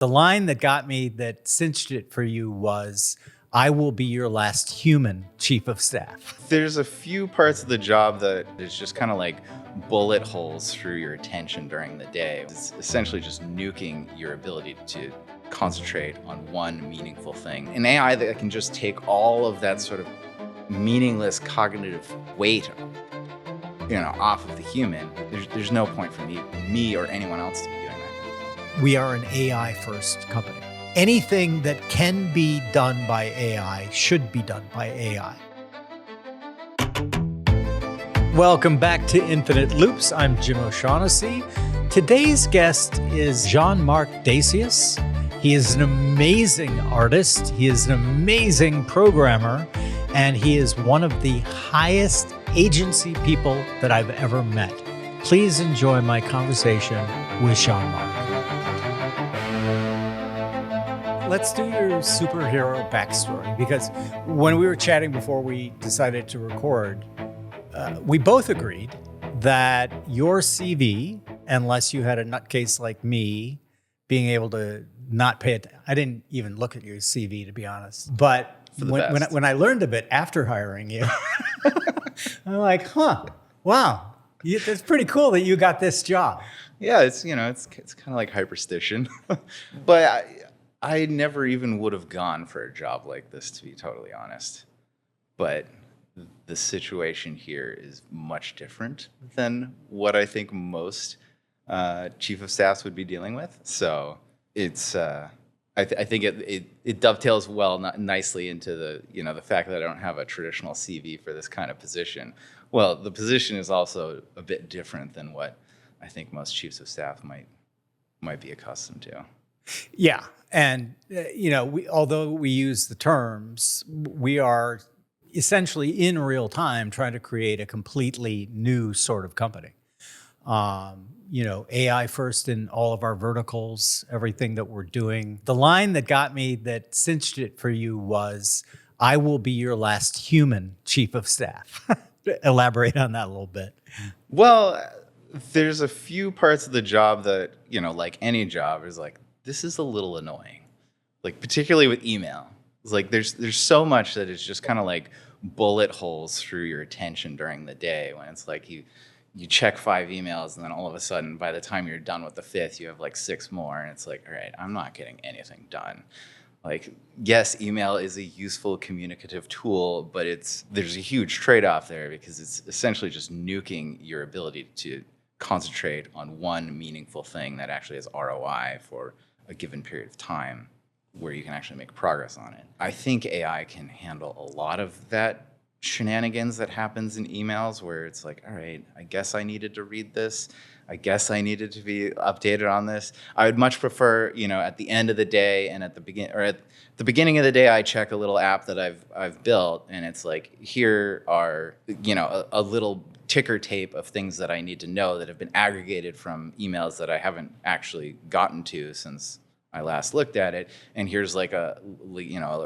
The line that got me, that cinched it for you, was, "I will be your last human chief of staff." There's a few parts of the job that is just kind of like bullet holes through your attention during the day. It's essentially just nuking your ability to concentrate on one meaningful thing. An AI that can just take all of that sort of meaningless cognitive weight, off of the human. There's no point for me or anyone else to be doing that. We are an AI-first company. Anything that can be done by AI should be done by AI. Welcome back to Infinite Loops. I'm Jim O'Shaughnessy. Today's guest is Jean-Marc Daecius. He is an amazing artist. He is an amazing programmer, and he is one of the highest agency people that I've ever met. Please enjoy my conversation with Jean-Marc. Let's do your superhero backstory, because when we were chatting before we decided to record, we both agreed that your CV, unless you had a nutcase like me, being able to not pay it. I didn't even look at your CV, to be honest. But when I learned of it after hiring you, I'm like, wow, it's pretty cool that you got this job. Yeah, it's kind of like hyperstition, but I never even would have gone for a job like this, to be totally honest. But the situation here is much different than what I think most chief of staffs would be dealing with. So it's I think it dovetails nicely into the fact that I don't have a traditional CV for this kind of position. Well, the position is also a bit different than what I think most chiefs of staff might be accustomed to. Yeah, and although we use the terms, we are essentially in real time trying to create a completely new sort of company. AI first in all of our verticals, everything that we're doing. The line that got me, that cinched it for you, was, "I will be your last human chief of staff." Elaborate on that a little bit. Well, there's a few parts of the job that, like any job, is like, this is a little annoying. Like, particularly with email. It's like there's so much that is just kind of like bullet holes through your attention during the day, when it's like you check 5 emails, and then all of a sudden, by the time you're done with the 5th, you have like 6 more, and it's like, all right, I'm not getting anything done. Like, yes, email is a useful communicative tool, but there's a huge trade-off there, because it's essentially just nuking your ability to concentrate on one meaningful thing that actually has ROI for a given period of time, where you can actually make progress on it. I think AI can handle a lot of that shenanigans that happens in emails, where it's like, all right, I guess I needed to read this. I guess I needed to be updated on this. I would much prefer, at the end of the day and at the beginning of the day, I check a little app that I've built, and it's like, here are, a little ticker tape of things that I need to know that have been aggregated from emails that I haven't actually gotten to since I last looked at it, and here's like a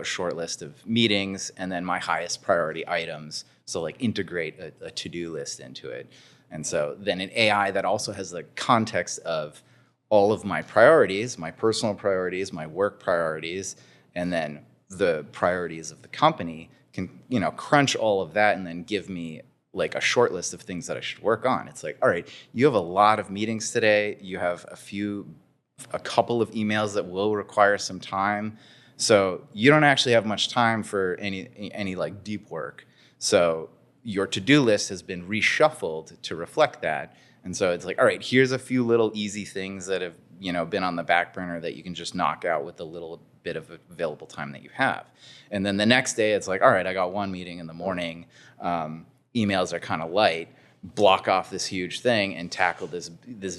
short list of meetings, and then my highest priority items. So like integrate a to-do list into it. And so then an AI that also has the context of all of my priorities, my personal priorities, my work priorities, and then the priorities of the company can, crunch all of that and then give me like a short list of things that I should work on. It's like, all right, you have a lot of meetings today. You have a couple of emails that will require some time. So you don't actually have much time for any like deep work. So your to-do list has been reshuffled to reflect that. And so it's like, all right, here's a few little easy things that have, been on the back burner that you can just knock out with a little bit of available time that you have. And then the next day it's like, all right, I got one meeting in the morning. Emails are kind of light. Block off this huge thing and tackle this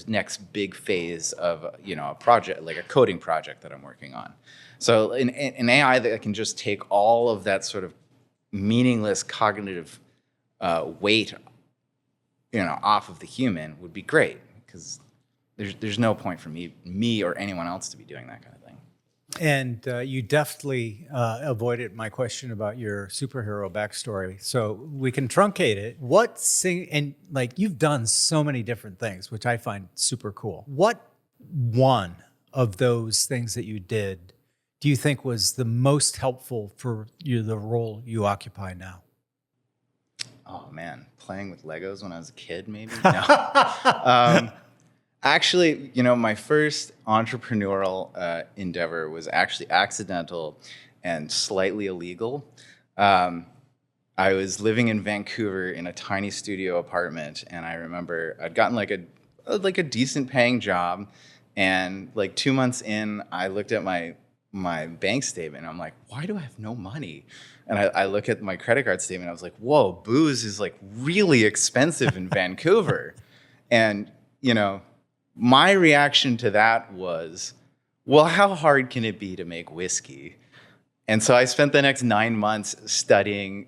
next big phase of a project, like a coding project that I'm working on. So an AI that can just take all of that sort of meaningless cognitive weight off of the human would be great, because there's no point for me or anyone else to be doing that kind of thing. And you deftly avoided my question about your superhero backstory, so we can truncate it. And like, you've done so many different things, which I find super cool. What one of those things that you did do you think was the most helpful for you, the role you occupy now? Oh man, playing with Legos when I was a kid, maybe? No. Actually, my first entrepreneurial endeavor was actually accidental and slightly illegal. I was living in Vancouver in a tiny studio apartment, and I remember I'd gotten like a decent paying job, and like 2 months in, I looked at my bank statement, and I'm like, why do I have no money? And I look at my credit card statement, I was like, whoa, booze is like really expensive in Vancouver. And, my reaction to that was, well, how hard can it be to make whiskey? And so I spent the next 9 months studying,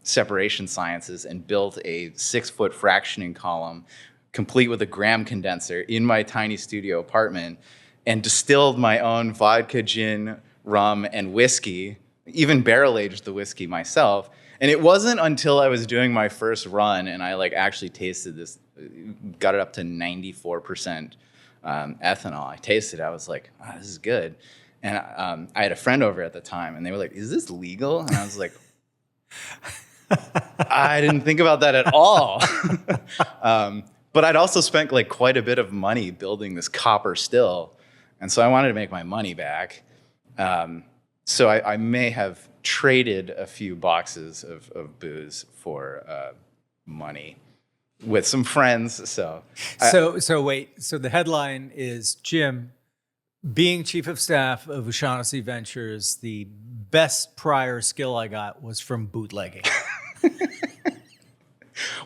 separation sciences, and built a 6-foot fractioning column, complete with a gram condenser, in my tiny studio apartment, and distilled my own vodka, gin, rum, and whiskey, even barrel aged the whiskey myself. And it wasn't until I was doing my first run and I actually tasted this, got it up to 94% ethanol. I tasted it, I was like, oh, this is good. And I had a friend over at the time, and they were like, is this legal? And I was like, I didn't think about that at all. But I'd also spent quite a bit of money building this copper still. And so I wanted to make my money back. So I may have traded a few boxes of booze for money with some friends. So wait. So the headline is, Jim, being chief of staff of O'Shaughnessy Ventures, the best prior skill I got was from bootlegging.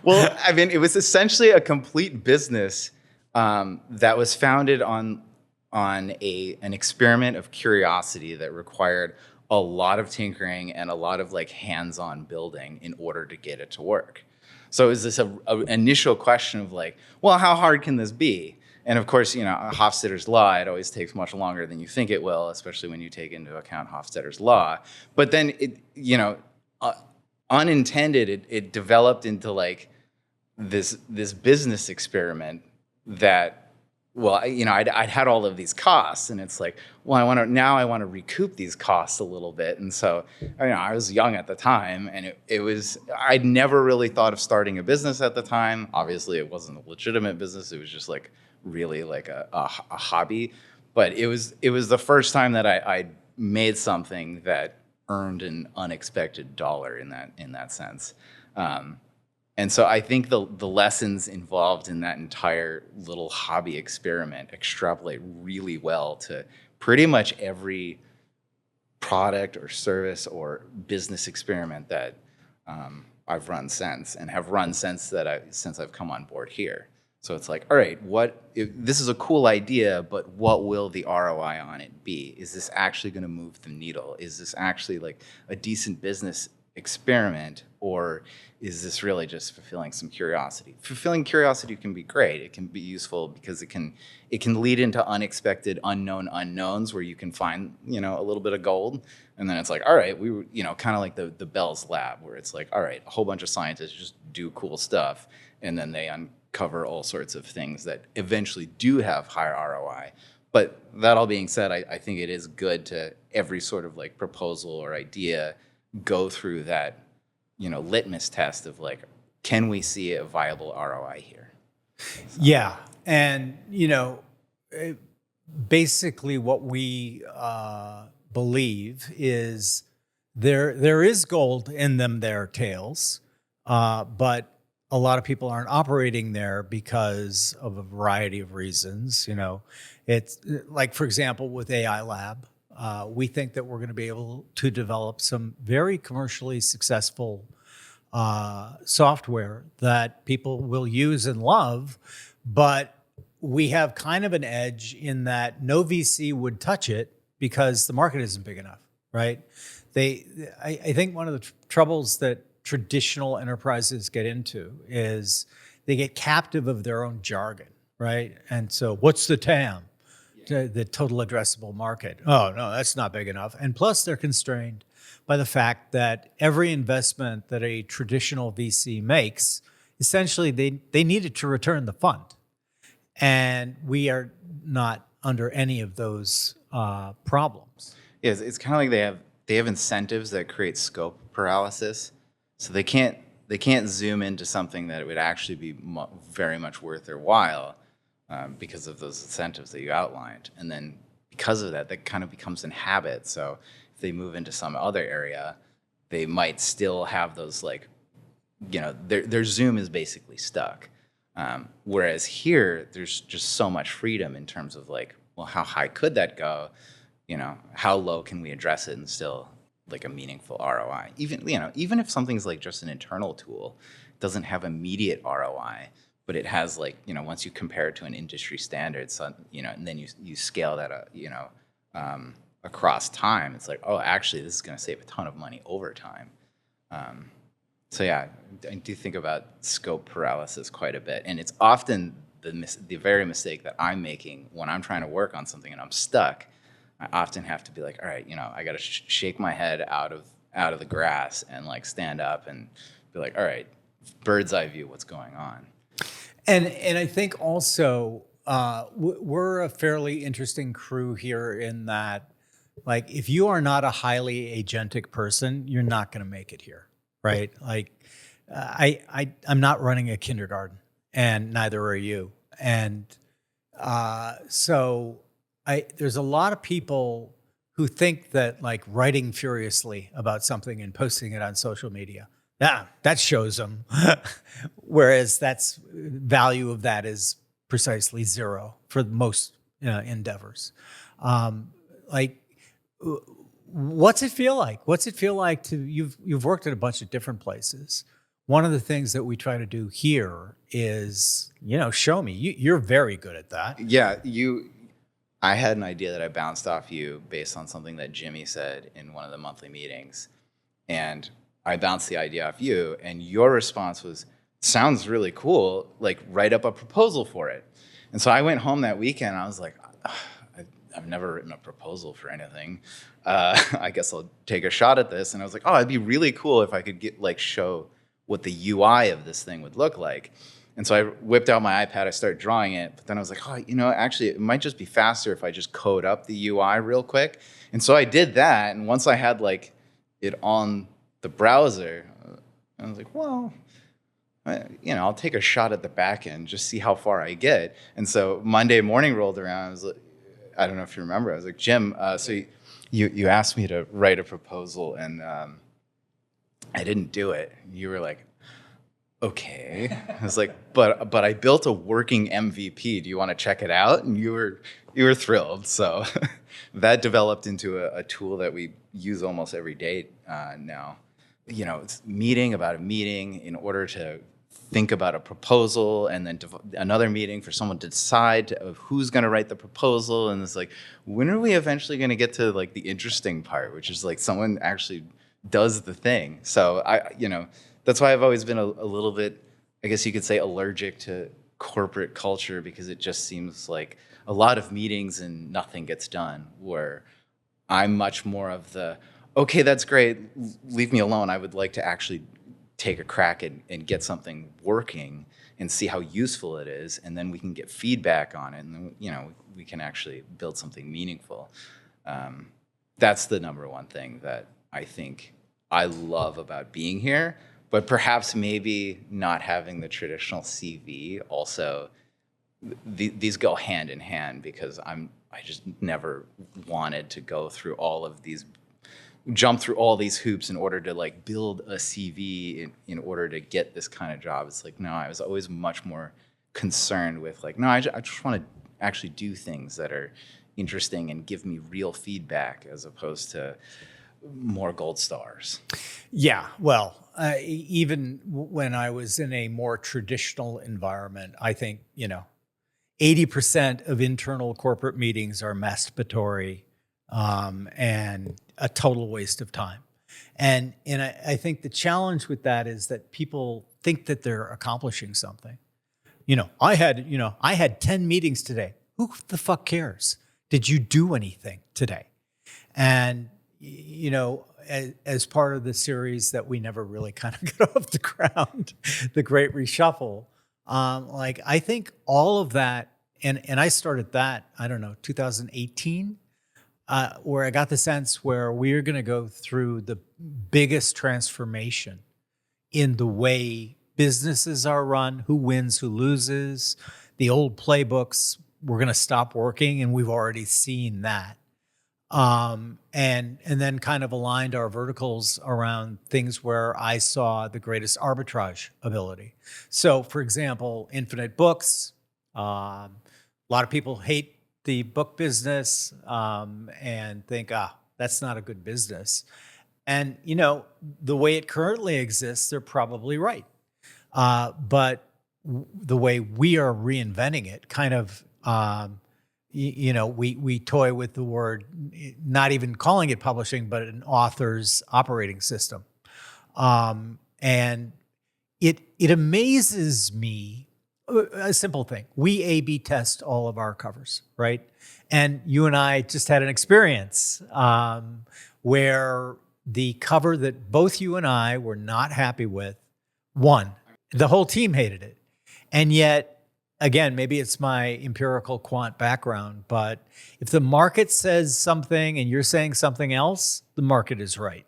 Well, I mean, it was essentially a complete business that was founded on an experiment of curiosity that required a lot of tinkering and a lot of hands-on building in order to get it to work. So it was this initial question of well, how hard can this be? And of course, Hofstadter's law, it always takes much longer than you think it will, especially when you take into account Hofstadter's law. But then it, unintended, it developed into this business experiment that, well, I'd had all of these costs, and it's well, I want to recoup these costs a little bit. And so, I was young at the time, and I'd never really thought of starting a business at the time. Obviously, it wasn't a legitimate business. It was just really a hobby. But it was the first time that I made something that earned an unexpected dollar in that sense. And so I think the lessons involved in that entire little hobby experiment extrapolate really well to pretty much every product or service or business experiment that I've run since, and have run since I've come on board here. So it's all right, this is a cool idea, but what will the ROI on it be? Is this actually going to move the needle? Is this actually a decent business experiment, or is this really just fulfilling some curiosity? Fulfilling curiosity can be great. It can be useful because it can lead into unexpected unknown unknowns where you can find a little bit of gold, and then it's all right, we were kind of like the Bell's lab, where it's all right, a whole bunch of scientists just do cool stuff, and then they uncover all sorts of things that eventually do have higher ROI. But that all being said, I think it is good to every sort of proposal or idea go through that litmus test of can we see a viable ROI here? Yeah. And basically what we believe is there is gold in them there tails, but a lot of people aren't operating there because of a variety of reasons. It's for example, with AI Lab, we think that we're going to be able to develop some very commercially successful software that people will use and love, but we have kind of an edge in that no VC would touch it because the market isn't big enough, right? I think one of the troubles that traditional enterprises get into is they get captive of their own jargon, right? And so what's the TAM? The total addressable market. Oh, no, that's not big enough. And plus they're constrained by the fact that every investment that a traditional VC makes, essentially they need it to return the fund. And we are not under any of those problems. Yeah, it's kind of like they have incentives that create scope paralysis, so they can't zoom into something that would actually be very much worth their while because of those incentives that you outlined, and then because of that, that kind of becomes an habit. So if they move into some other area, they might still have those like, their zoom is basically stuck. Whereas here, there's just so much freedom in terms of like, well, how high could that go? How low can we address it and still like a meaningful ROI? Even if something's like just an internal tool, it doesn't have immediate ROI, but it has like, once you compare it to an industry standard, so, and then you scale that, across time, it's like, oh, actually, this is going to save a ton of money over time. So yeah, I do think about scope paralysis quite a bit, and it's often the very mistake that I'm making when I'm trying to work on something and I'm stuck. I often have to be like, all right, I got to shake my head out of the grass and like stand up and be like, all right, bird's eye view, what's going on. And I think also we're a fairly interesting crew here in that, like, if you are not a highly agentic person, you're not going to make it here, right? Like, I'm not running a kindergarten, and neither are you. And so there's a lot of people who think that like writing furiously about something and posting it on social media, that shows them. Whereas value of that is precisely zero for most endeavors. What's it feel like? What's it feel like you've worked at a bunch of different places. One of the things that we try to do here is, show me. You're very good at that. Yeah, I had an idea that I bounced off you based on something that Jimmy said in one of the monthly meetings. And I bounced the idea off you, and your response was, sounds really cool, like write up a proposal for it. And so I went home that weekend, and I was like, I've never written a proposal for anything. I guess I'll take a shot at this. And I was like, oh, it'd be really cool if I could show what the UI of this thing would look like. And so I whipped out my iPad, I started drawing it, but then I was like, actually, it might just be faster if I just code up the UI real quick. And so I did that, and once I had like it on the browser, I was like, well, I'll take a shot at the back end, just see how far I get. And so Monday morning rolled around, I was like, I don't know if you remember, I was like, Jim, so you asked me to write a proposal, and I didn't do it. You were like, okay. I was like, but I built a working MVP. Do you want to check it out? And you were thrilled. So that developed into a tool that we use almost every day now. It's meeting about a meeting in order to think about a proposal, and then another meeting for someone to decide who's going to write the proposal. And it's like, when are we eventually going to get to like the interesting part, which is like someone actually does the thing. So that's why I've always been a little bit, I guess you could say, allergic to corporate culture, because it just seems like a lot of meetings and nothing gets done, where I'm much more of the, okay, that's great, leave me alone. I would like to actually take a crack and get something working and see how useful it is, and then we can get feedback on it, and then, we can actually build something meaningful. That's the number one thing that I think I love about being here. But perhaps maybe not having the traditional CV also, these go hand in hand, because I just never wanted to go through jump through all these hoops in order to like build a CV in order to get this kind of job. It's like, no, I was always much more concerned with like, no, I just want to actually do things that are interesting and give me real feedback, as opposed to more gold stars. Yeah, well, even when I was in a more traditional environment, I think 80% of internal corporate meetings are masturbatory and a total waste of time. And I think the challenge with that is that people think that they're accomplishing something. I had 10 meetings today. Who the fuck cares? Did you do anything today? And as part of the series that we never really kind of got off the ground, the Great Reshuffle, I think all of that and I started that, I don't know, 2018, where I got the sense where we're going to go through the biggest transformation in the way businesses are run, who wins, who loses. The old playbooks were going to stop working, and we've already seen that. And then kind of aligned our verticals around things where I saw the greatest arbitrage ability. So, for example, infinite books. A lot of people hate the book business and think, that's not a good business. And, the way it currently exists, they're probably right. But the way we are reinventing it, kind of, we toy with the word, not even calling it publishing, but an author's operating system. And it amazes me, a simple thing. We A/B test all of our covers, right? And you and I just had an experience where the cover that both you and I were not happy with won. The whole team hated it. And yet, again, maybe it's my empirical quant background, but if the market says something and you're saying something else, the market is right.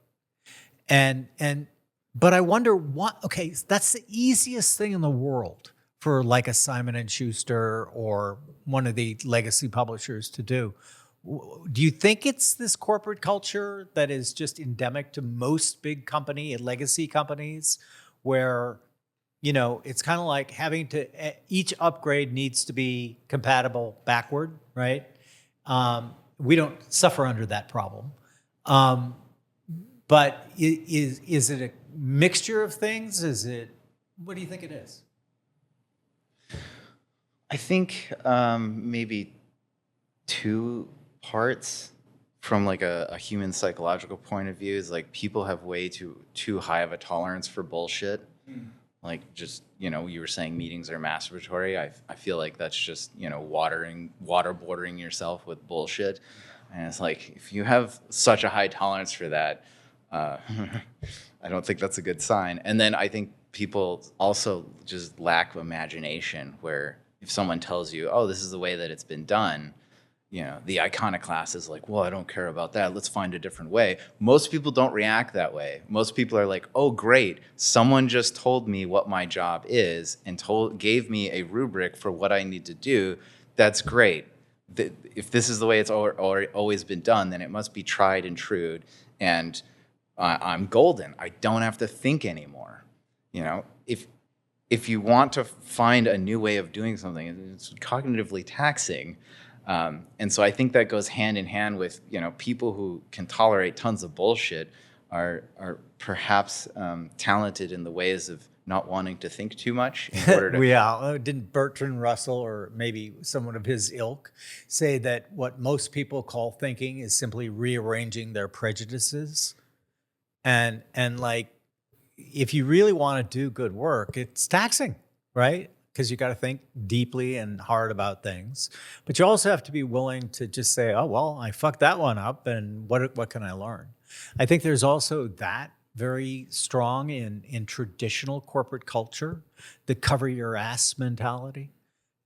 But I wonder what, okay, that's the easiest thing in the world for like a Simon and Schuster or one of the legacy publishers to do. Do you think it's this corporate culture that is just endemic to most big company and legacy companies where, it's kind of like having to, each upgrade needs to be compatible backward, right? We don't suffer under that problem. But is it a mixture of things? What do you think it is? I think maybe two parts from like a human psychological point of view is like people have way too high of a tolerance for bullshit. Like just, you were saying meetings are masturbatory. I feel like that's just, waterboarding yourself with bullshit. And it's like, if you have such a high tolerance for that, I don't think that's a good sign. And then I think people also just lack imagination, where if someone tells you, oh, this is the way that it's been done, the iconoclast is like, well, I don't care about that. Let's find a different way. Most people don't react that way. Most people are like, oh, great. Someone just told me what my job is and gave me a rubric for what I need to do. That's great. If this is the way it's always been done, then it must be tried and true. And I'm golden. I don't have to think anymore. If you want to find a new way of doing something, it's cognitively taxing. And so I think that goes hand in hand with, people who can tolerate tons of bullshit are perhaps talented in the ways of not wanting to think too much in order to... Yeah, didn't Bertrand Russell or maybe someone of his ilk say that what most people call thinking is simply rearranging their prejudices? And like, if you really want to do good work, it's taxing, right? Because you got to think deeply and hard about things. But you also have to be willing to just say, oh, well, I fucked that one up, and what can I learn? I think there's also that very strong in traditional corporate culture, the cover your ass mentality.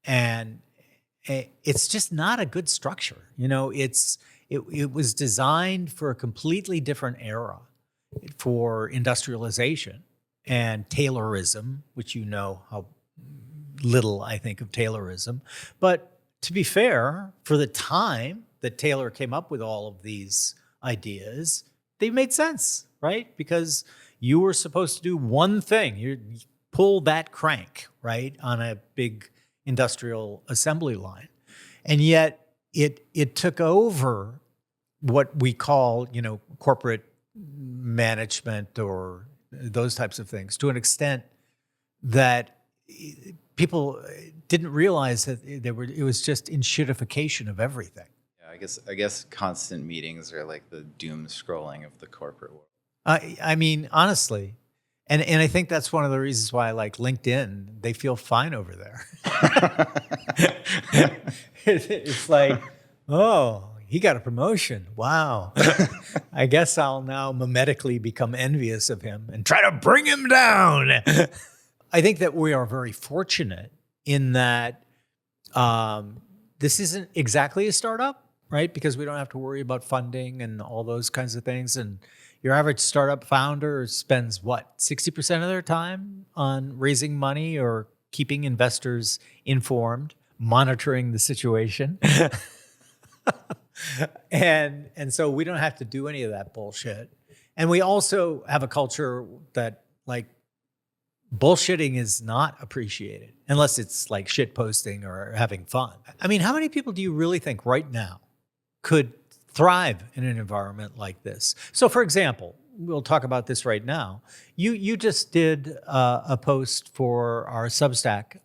And it's just not a good structure. It was designed for a completely different era, for industrialization and Taylorism, which how little I think of Taylorism. But to be fair, for the time that Taylor came up with all of these ideas, they made sense, right? Because you were supposed to do one thing. You pull that crank, right, on a big industrial assembly line. And yet it took over what we call, corporate management or those types of things to an extent that people didn't realize that it was just enshittification of everything. Yeah, I guess constant meetings are like the doom scrolling of the corporate world. I mean, honestly, and I think that's one of the reasons why I like LinkedIn. They feel fine over there. It's like, oh, he got a promotion. Wow. I guess I'll now mimetically become envious of him and try to bring him down. I think that we are very fortunate in that This isn't exactly a startup, right? Because we don't have to worry about funding and all those kinds of things. And your average startup founder spends what, 60% of their time on raising money or keeping investors informed, monitoring the situation. And so we don't have to do any of that bullshit. And we also have a culture that like bullshitting is not appreciated unless it's like shit posting or having fun. I mean, how many people do you really think right now could thrive in an environment like this? So, for example, we'll talk about this right now. You just did a post for our Substack,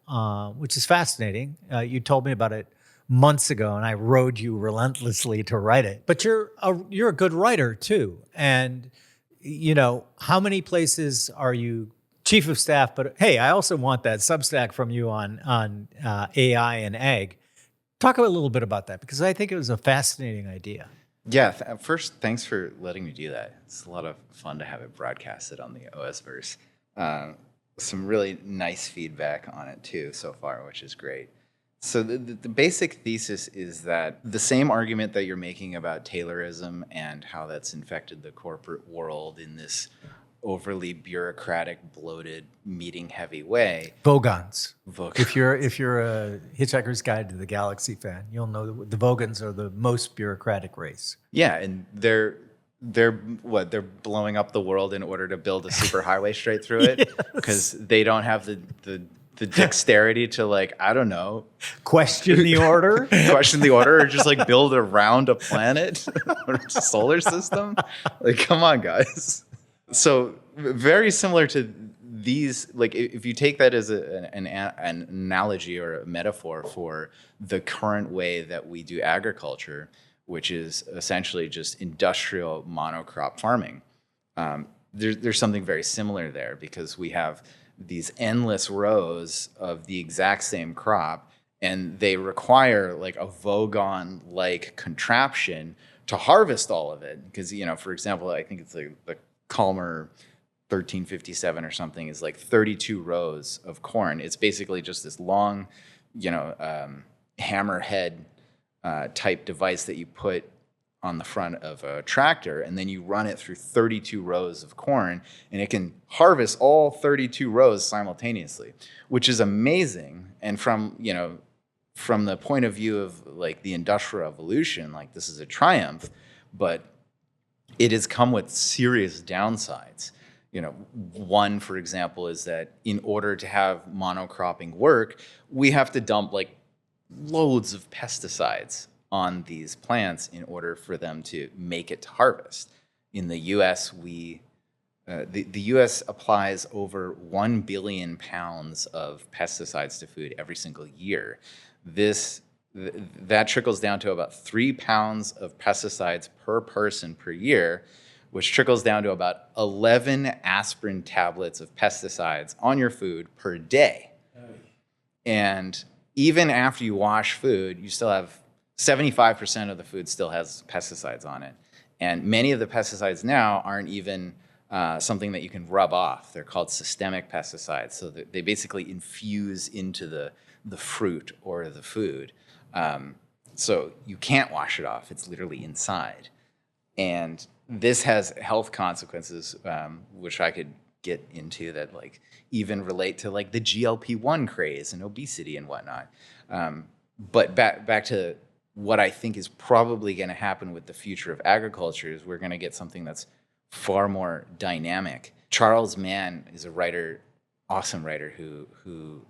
which is fascinating. You told me about it months ago, and I rode you relentlessly to write it. But you're a good writer too, and you know how many places are you chief of staff? But hey, I also want that Substack from you on AI and ag. Talk a little bit about that because I think it was a fascinating idea. Yeah, first, thanks for letting me do that. It's a lot of fun to have it broadcasted on the OSverse. Some really nice feedback on it too so far, which is great. So the basic thesis is that the same argument that you're making about Taylorism and how that's infected the corporate world in this overly bureaucratic, bloated, meeting-heavy way. Vogons. If you're a Hitchhiker's Guide to the Galaxy fan, you'll know the Vogons are the most bureaucratic race. Yeah, and they're blowing up the world in order to build a superhighway straight through it because they don't have the dexterity to, like, I don't know, question the order or just like build around a planet or a solar system. Like, come on, guys. So very similar to these, like if you take that as an analogy or a metaphor for the current way that we do agriculture, which is essentially just industrial monocrop farming, there's something very similar there because we have these endless rows of the exact same crop, and they require like a Vogon-like contraption to harvest all of it. Because, you know, for example, I think it's like the Calmer 1357 or something is like 32 rows of corn. It's basically just this long, you know, hammerhead type device that you put on the front of a tractor, and then you run it through 32 rows of corn, and it can harvest all 32 rows simultaneously, which is amazing. And from the point of view of like the Industrial Revolution, like this is a triumph, but it has come with serious downsides. You know, one, for example, is that in order to have monocropping work, we have to dump like loads of pesticides on these plants in order for them to make it to harvest. In the U.S., the U.S. applies over 1 billion pounds of pesticides to food every single year. That trickles down to about 3 pounds of pesticides per person per year, which trickles down to about 11 aspirin tablets of pesticides on your food per day. And even after you wash food, you still have 75% of the food still has pesticides on it. And many of the pesticides now aren't even something that you can rub off. They're called systemic pesticides. So they basically infuse into the fruit or the food. So you can't wash it off. It's literally inside. And this has health consequences, which I could get into that like even relate to like the GLP-1 craze and obesity and whatnot. But back to what I think is probably going to happen with the future of agriculture is we're going to get something that's far more dynamic. Charles Mann is a writer, awesome writer, who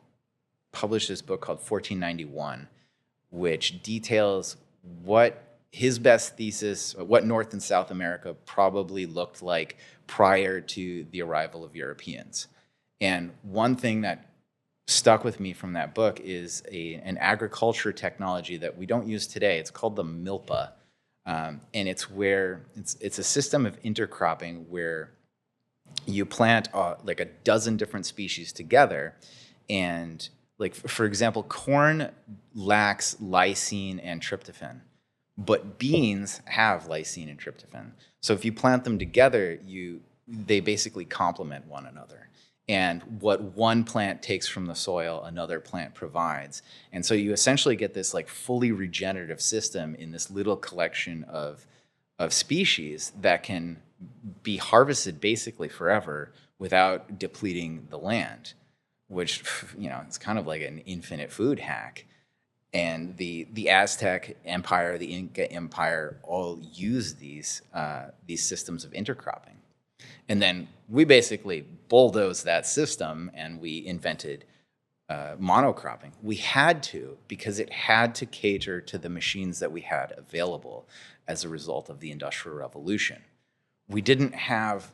published this book called 1491, which details what his best thesis, what North and South America probably looked like prior to the arrival of Europeans. And one thing that stuck with me from that book is an agriculture technology that we don't use today. It's called the milpa, and it's a system of intercropping where you plant like a dozen different species together, and like for example, corn lacks lysine and tryptophan, but beans have lysine and tryptophan. So if you plant them together, they basically complement one another. and what one plant takes from the soil, another plant provides. And so you essentially get this like fully regenerative system in this little collection of species that can be harvested basically forever without depleting the land, which, you know, it's kind of like an infinite food hack. And the Aztec Empire, the Inca Empire, all used these systems of intercropping. And then we basically bulldozed that system and we invented monocropping. We had to, because it had to cater to the machines that we had available as a result of the Industrial Revolution. We didn't have,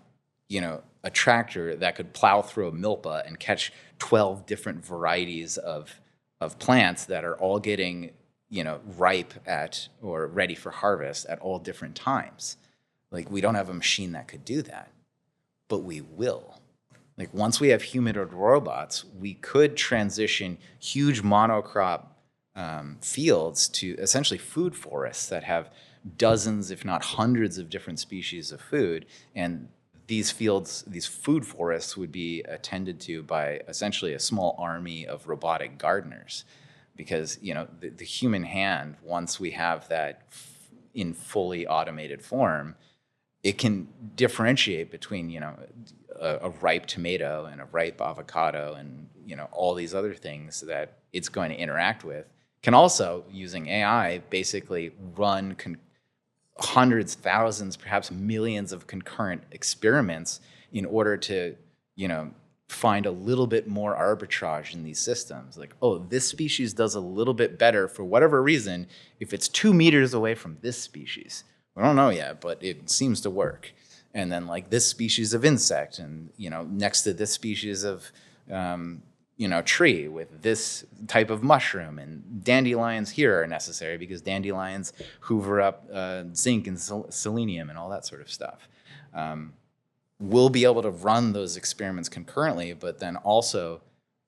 you know, a tractor that could plow through a milpa and catch 12 different varieties of plants that are all getting, you know, ripe at or ready for harvest at all different times. Like, we don't have a machine that could do that, but we will. Like, once we have humanoid robots, we could transition huge monocrop fields to essentially food forests that have dozens, if not hundreds, of different species of food. And these fields, these food forests, would be attended to by essentially a small army of robotic gardeners. Because, you know, the human hand, once we have that in fully automated form, it can differentiate between, you know, a ripe tomato and a ripe avocado and, you know, all these other things that it's going to interact with. Can also, using AI, basically run hundreds, thousands, perhaps millions of concurrent experiments in order to, you know, find a little bit more arbitrage in these systems. Like, oh, this species does a little bit better for whatever reason if it's 2 meters away from this species. We don't know yet, but it seems to work. And then, like, this species of insect and, you know, next to this species of, you know, tree with this type of mushroom, and dandelions here are necessary because dandelions hoover up zinc and selenium and all that sort of stuff. We'll be able to run those experiments concurrently, but then also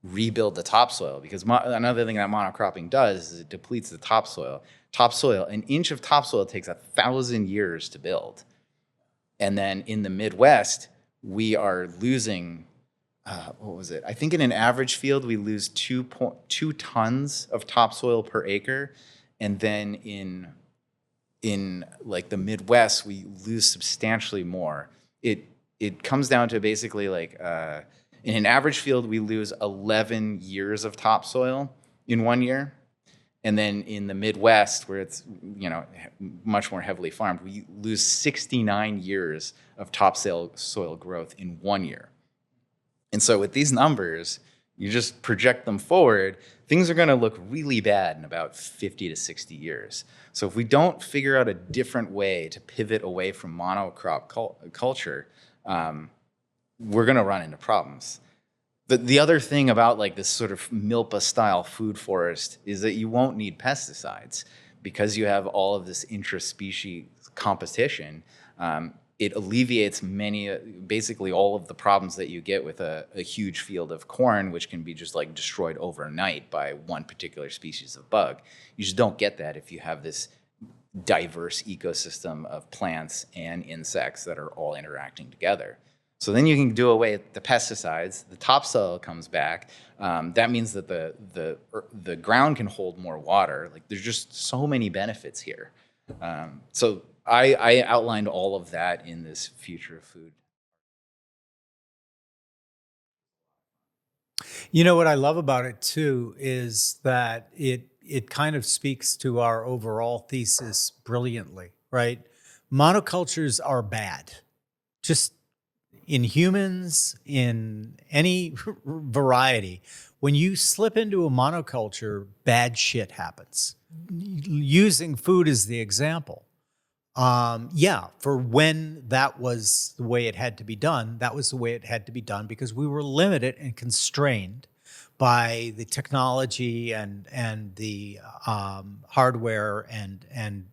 rebuild the topsoil, because another thing that monocropping does is it depletes the topsoil. An inch of topsoil takes 1,000 years to build. And then in the Midwest, we are losing, what was it? I think in an average field, we lose 2 tons of topsoil per acre. And then in like the Midwest, we lose substantially more. It comes down to basically like, in an average field, we lose 11 years of topsoil in 1 year. And then in the Midwest, where it's, you know, much more heavily farmed, we lose 69 years of topsoil growth in 1 year. And so with these numbers, you just project them forward, things are going to look really bad in about 50 to 60 years. So if we don't figure out a different way to pivot away from monocrop culture, we're going to run into problems. The other thing about like this sort of milpa style food forest is that you won't need pesticides because you have all of this intraspecies competition. It alleviates basically all of the problems that you get with a huge field of corn, which can be just like destroyed overnight by one particular species of bug. You just don't get that if you have this diverse ecosystem of plants and insects that are all interacting together. So then you can do away with the pesticides. The topsoil comes back. That means that the ground can hold more water. Like, there's just so many benefits here. So I outlined all of that in this Future of Food. You know what I love about it too is that it kind of speaks to our overall thesis brilliantly, right? Monocultures are bad. Just in humans, in any variety, when you slip into a monoculture, bad shit happens. Using food as the example. Yeah, for when that was the way it had to be done, that was the way it had to be done because we were limited and constrained by the technology and the hardware and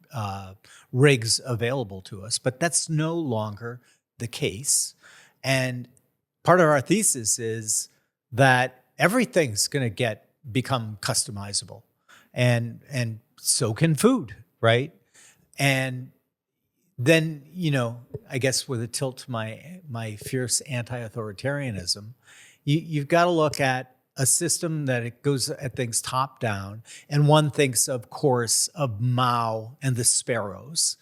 rigs available to us. But that's no longer the case. And part of our thesis is that everything's going to become customizable, and so can food, right? And then, you know, I guess with a tilt to my fierce anti-authoritarianism, You've got to look at a system that it goes at things top down. And one thinks, of course, of Mao and the sparrows.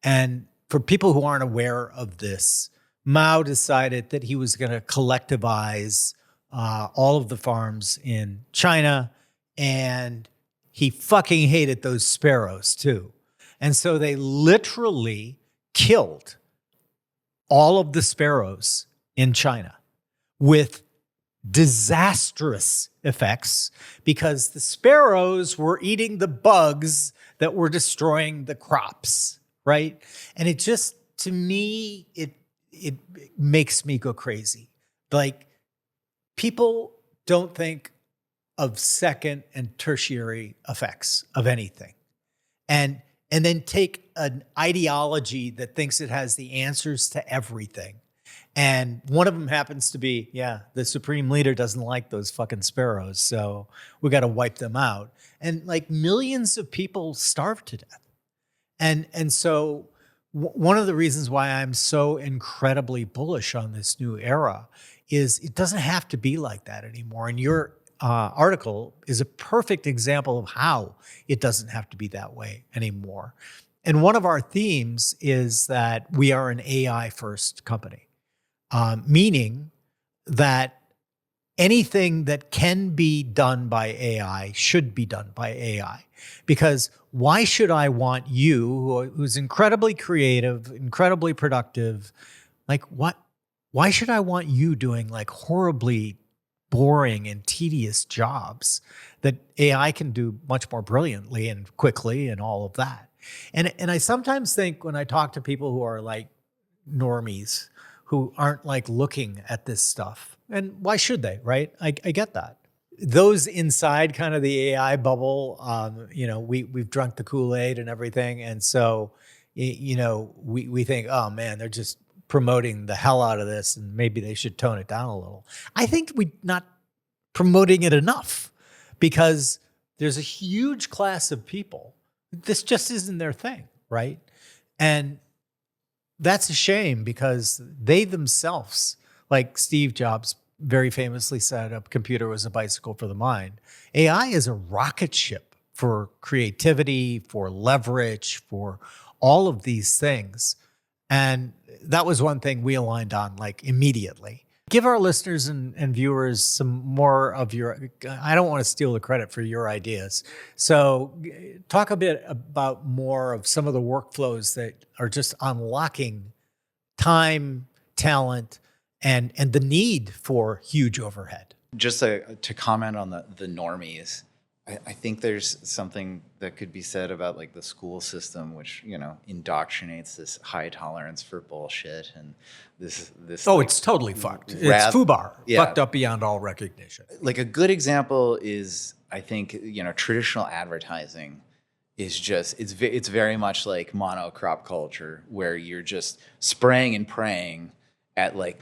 And for people who aren't aware of this, Mao decided that he was going to collectivize all of the farms in China, and he fucking hated those sparrows too. And so they literally killed all of the sparrows in China with disastrous effects because the sparrows were eating the bugs that were destroying the crops, right? And it just, to me, it makes me go crazy. Like, people don't think of second and tertiary effects of anything. And then take an ideology that thinks it has the answers to everything. And one of them happens to be, the supreme leader doesn't like those fucking sparrows, so we got to wipe them out. And like millions of people starved to death. And so one of the reasons why I'm so incredibly bullish on this new era is it doesn't have to be like that anymore. And your article is a perfect example of how it doesn't have to be that way anymore. And one of our themes is that we are an AI first company, meaning that anything that can be done by AI should be done by AI. Because why should I want you, who's incredibly creative, incredibly productive, like why should I want you doing like horribly boring and tedious jobs that AI can do much more brilliantly and quickly and all of that? And I sometimes think when I talk to people who are like normies, who aren't like looking at this stuff, and why should they, right? I get that. Those inside kind of the AI bubble, we've drunk the Kool-Aid and everything. And so, we think, oh man, they're just promoting the hell out of this and maybe they should tone it down a little. I think we're not promoting it enough because there's a huge class of people. This just isn't their thing, right? And that's a shame because they themselves, like Steve Jobs very famously said, a computer was a bicycle for the mind. AI is a rocket ship for creativity, for leverage, for all of these things. And that was one thing we aligned on like immediately. Give our listeners and viewers some more of your, I don't want to steal the credit for your ideas. So talk a bit about more of some of the workflows that are just unlocking time, talent, and the need for huge overhead. Just to comment on the normies, I think there's something that could be said about like the school system, which, indoctrinates this high tolerance for bullshit and this. Oh, like, it's totally fucked. It's FUBAR, fucked up beyond all recognition. Like a good example is, I think, traditional advertising is just, it's very much like monocrop culture where you're just spraying and praying at like,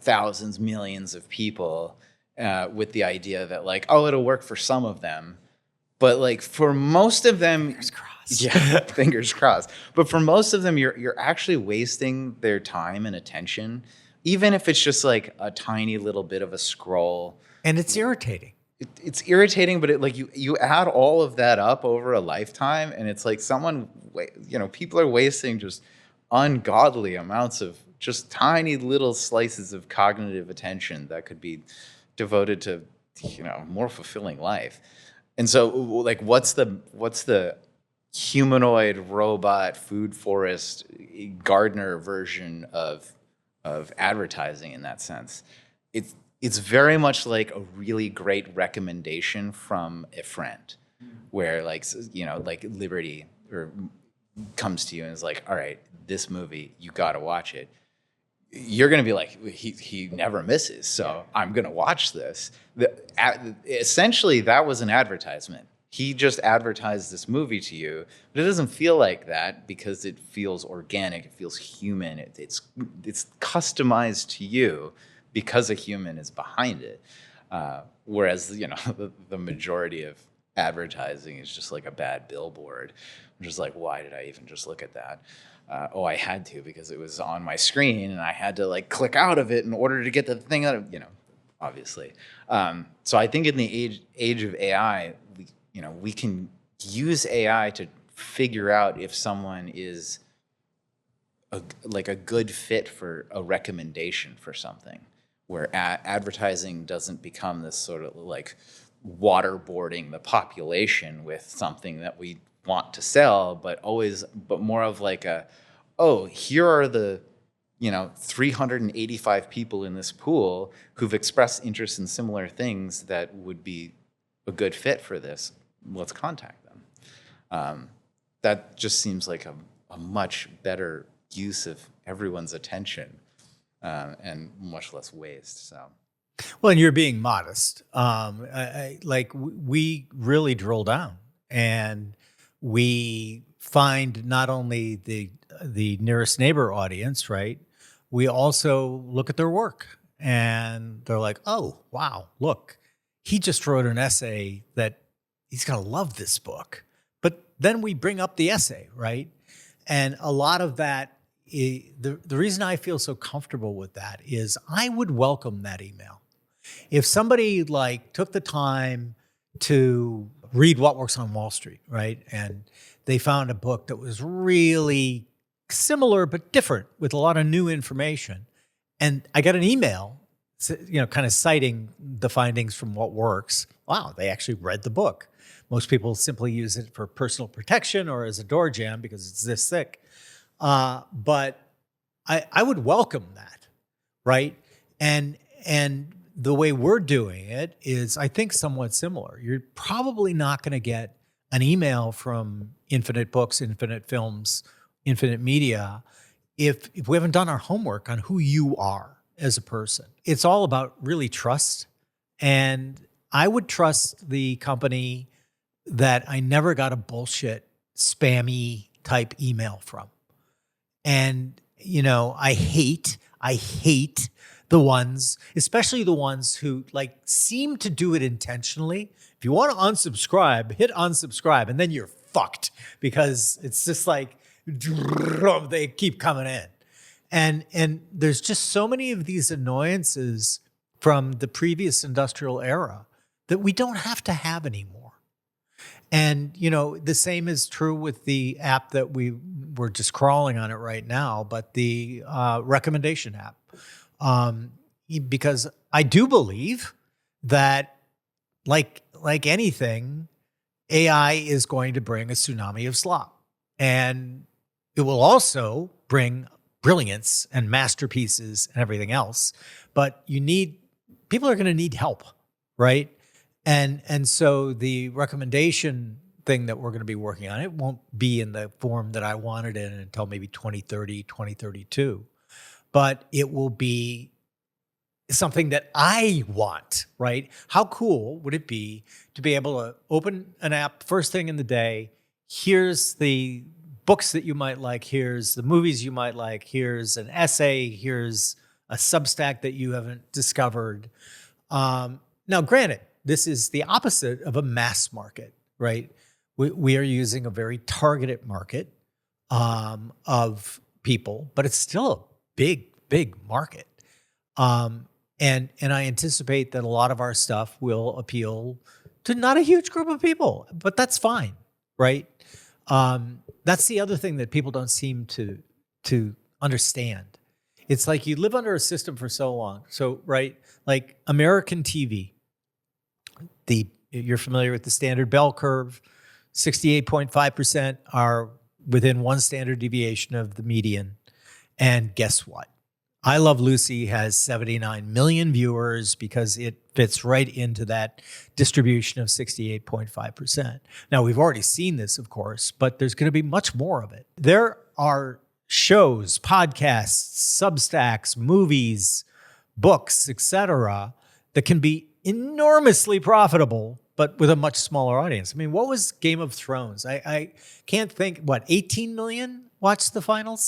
thousands, millions of people. With the idea that like, oh, it'll work for some of them. But like for most of them, fingers crossed. Yeah, fingers crossed. But for most of them, you're actually wasting their time and attention, even if it's just like a tiny little bit of a scroll. And it's irritating. It's irritating, but you add all of that up over a lifetime, and it's like people are wasting just ungodly amounts of just tiny little slices of cognitive attention that could be devoted to, more fulfilling life. And so like, what's the humanoid robot food forest gardener version of advertising in that sense? It's very much like a really great recommendation from a friend where like, like Liberty or comes to you and is like, all right, this movie, you got to watch it. You're going to be like, he never misses, so I'm going to watch this. Essentially, that was an advertisement. He just advertised this movie to you, but it doesn't feel like that because it feels organic. It feels human. It's customized to you because a human is behind it. Whereas, the majority of advertising is just like a bad billboard. I'm just like, why did I even just look at that? I had to because it was on my screen and I had to like click out of it in order to get the thing out of, obviously. So I think in the age of AI, we can use AI to figure out if someone is like a good fit for a recommendation for something, where advertising doesn't become this sort of like waterboarding the population with something that we want to sell, but more of like oh, here are the 385 people in this pool who've expressed interest in similar things that would be a good fit for this. Let's contact them. That just seems like a much better use of everyone's attention, and much less waste. So, Well, and you're being modest. We really drill down, and we find not only the nearest neighbor audience, right? We also look at their work, and they're like, "Oh, wow, look, he just wrote an essay that he's gonna love this book." But then we bring up the essay, right? And a lot of that, the reason I feel so comfortable with that is I would welcome that email. If somebody like took the time to read What Works on Wall Street, right? And they found a book that was really similar but different with a lot of new information. And I got an email, kind of citing the findings from What Works. Wow, they actually read the book. Most people simply use it for personal protection or as a door jamb because it's this thick. But I would welcome that, right? And the way we're doing it is, I think, somewhat similar. You're probably not going to get an email from Infinite Books, Infinite Films, Infinite Media if we haven't done our homework on who you are as a person. It's all about really trust. And I would trust the company that I never got a bullshit, spammy type email from. And, I hate the ones, especially the ones who like seem to do it intentionally. If you want to unsubscribe, hit unsubscribe, and then you're fucked because it's just like they keep coming in. And there's just so many of these annoyances from the previous industrial era that we don't have to have anymore. And, the same is true with the app that we're just crawling on it right now, but the recommendation app. Because I do believe that, like anything, AI is going to bring a tsunami of slop. And it will also bring brilliance and masterpieces and everything else. But people are going to need help, right? And so the recommendation thing that we're going to be working on, it won't be in the form that I wanted it until maybe 2030, 2032. But it will be something that I want, right? How cool would it be to be able to open an app first thing in the day? Here's the books that you might like. Here's the movies you might like. Here's an essay. Here's a Substack that you haven't discovered. Now, granted, this is the opposite of a mass market, right? We are using a very targeted market of people, but it's still a big market. And I anticipate that a lot of our stuff will appeal to not a huge group of people, but that's fine, right? That's the other thing that people don't seem to understand. It's like you live under a system for so long. So, right, like American TV, you're familiar with the standard bell curve. 68.5% are within one standard deviation of the median. And guess what? I Love Lucy has 79 million viewers because it fits right into that distribution of 68.5%. Now, we've already seen this, of course, but there's going to be much more of it. There are shows, podcasts, Substacks, movies, books, etc., that can be enormously profitable, but with a much smaller audience. I mean, what was Game of Thrones? I can't think, 18 million watched the final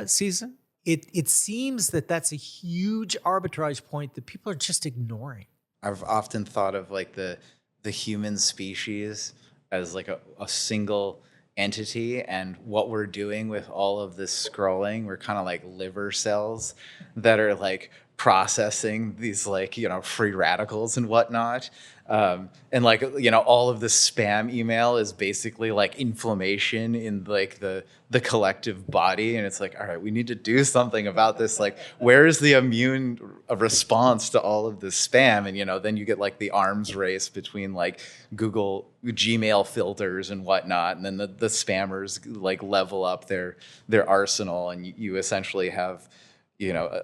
season? It seems that that's a huge arbitrage point that people are just ignoring. I've often thought of like the human species as like a single entity, and what we're doing with all of this scrolling, we're kind of like liver cells that are like processing these like, free radicals and whatnot. And like, all of the spam email is basically like inflammation in like the collective body. And it's like, all right, we need to do something about this. Like, where is the immune response to all of this spam? And, then you get like the arms race between like Google Gmail filters and whatnot. And then the spammers like level up their arsenal, and you essentially have,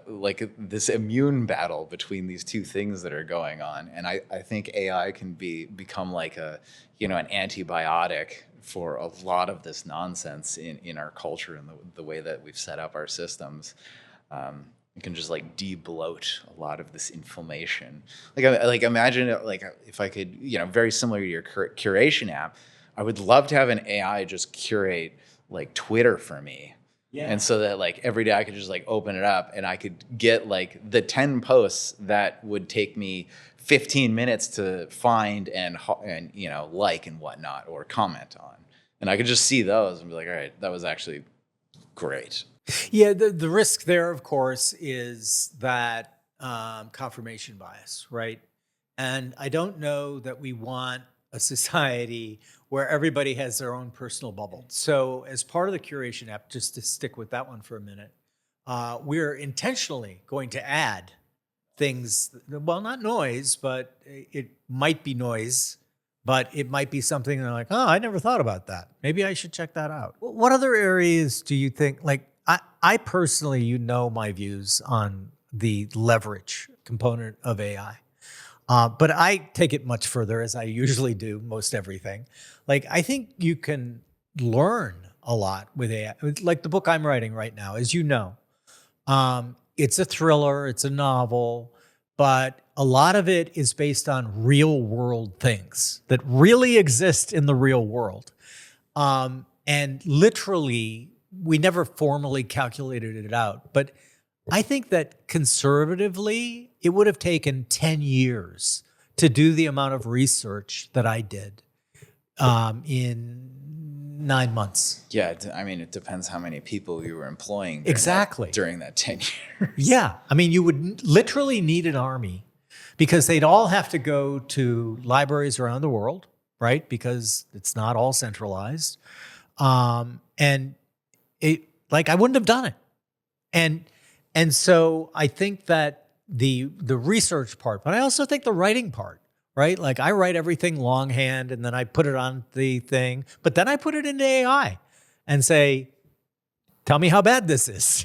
like this immune battle between these two things that are going on. And I think AI can become like an antibiotic for a lot of this nonsense in our culture and the way that we've set up our systems. It can just like de-bloat a lot of this inflammation. Like imagine like if I could, very similar to your curation app, I would love to have an AI just curate like Twitter for me. Yeah. And so that like every day I could just like open it up and I could get like the 10 posts that would take me 15 minutes to find and like and whatnot or comment on. And I could just see those and be like, all right, that was actually great. Yeah, the risk there, of course, is that confirmation bias, right? And I don't know that we want a society where everybody has their own personal bubble. So as part of the curation app, just to stick with that one for a minute, we're intentionally going to add things, well, not noise, but it might be noise, but it might be something they're like, oh, I never thought about that. Maybe I should check that out. What other areas do you think, like, I personally, my views on the leverage component of AI. But I take it much further, as I usually do most everything. Like, I think you can learn a lot with AI. Like the book I'm writing right now, as you know, it's a thriller, it's a novel, but a lot of it is based on real world things that really exist in the real world. And literally, we never formally calculated it out, but I think that conservatively, it would have taken 10 years to do the amount of research that I did in 9 months. Yeah, I mean, it depends how many people you were employing during that 10 years. Yeah, I mean, you would literally need an army because they'd all have to go to libraries around the world, right? Because it's not all centralized. And I wouldn't have done it. And so I think that the research part, but I also think the writing part, right? Like I write everything longhand and then I put it on the thing, but then I put it into AI and say, tell me how bad this is.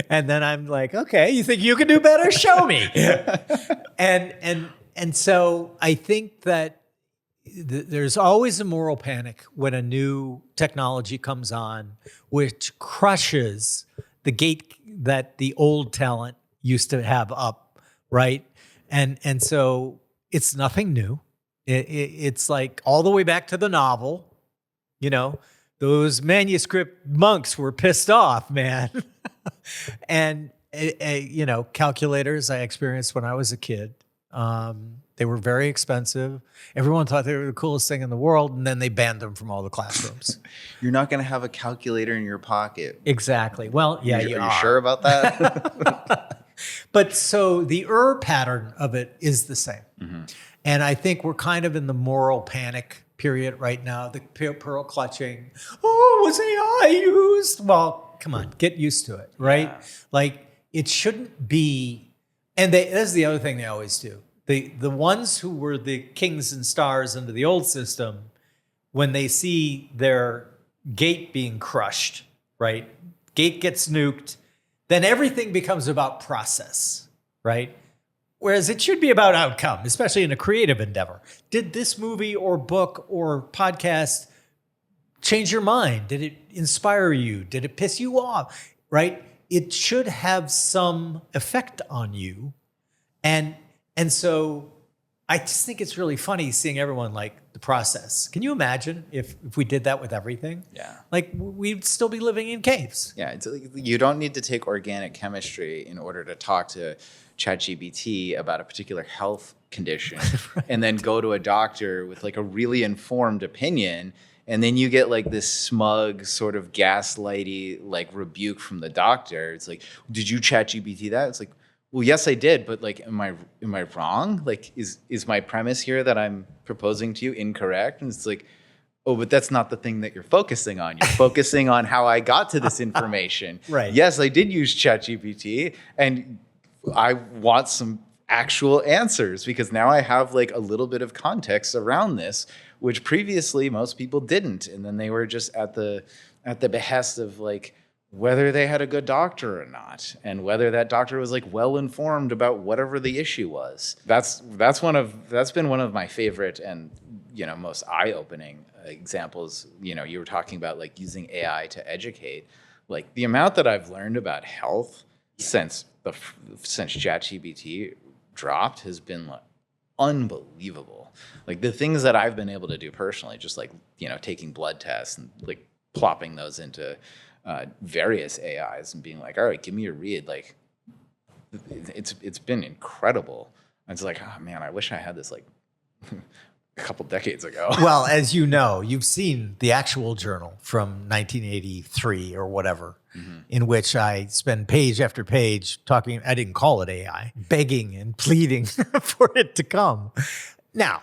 And then I'm like, okay, you think you can do better? Show me. And so I think that there's always a moral panic when a new technology comes on, which crushes the gate that the old talent used to have up, right? And so it's nothing new. It's like all the way back to the novel. Those manuscript monks were pissed off, man. And calculators I experienced when I was a kid. They were very expensive. Everyone thought they were the coolest thing in the world, and then they banned them from all the classrooms. You're not going to have a calculator in your pocket. Exactly. Well, yeah, are you sure about that? But so the pattern of it is the same. Mm-hmm. And I think we're kind of in the moral panic period right now, the pearl clutching. Oh, was AI used? Well, come on, get used to it, right? Yeah. Like, it shouldn't be, and that's the other thing they always do. The ones who were the kings and stars under the old system, when they see their gate being crushed, right? Gate gets nuked, then everything becomes about process, right? Whereas it should be about outcome, especially in a creative endeavor. Did this movie or book or podcast change your mind? Did it inspire you? Did it piss you off, right? It should have some effect on you. And so I just think it's really funny seeing everyone like the process. Can you imagine if we did that with everything? Yeah. Like we'd still be living in caves. Yeah. You don't need to take organic chemistry in order to talk to ChatGPT about a particular health condition right. And then go to a doctor with like a really informed opinion. And then you get like this smug sort of gaslighty like rebuke from the doctor. It's like, did you ChatGPT that? It's like, well, yes, I did, but like, am I wrong? Like, is my premise here that I'm proposing to you incorrect? And it's like, oh, but that's not the thing that you're focusing on. You're focusing on how I got to this information. Right. Yes, I did use ChatGPT, and I want some actual answers because now I have like a little bit of context around this, which previously most people didn't. And then they were just at the behest of like whether they had a good doctor or not, and whether that doctor was like well informed about whatever the issue was. That's been one of my favorite and most eye-opening examples. You were talking about like using AI to educate. Like the amount that I've learned about health since ChatGPT dropped has been like unbelievable. Like the things that I've been able to do personally, just like taking blood tests and like plopping those into various AIs and being like, all right, give me a read. Like it's been incredible. It's like, oh man, I wish I had this like a couple decades ago. Well, as you know, you've seen the actual journal from 1983 or whatever, in which I spend page after page talking. I didn't call it AI, begging and pleading for it to come. Now,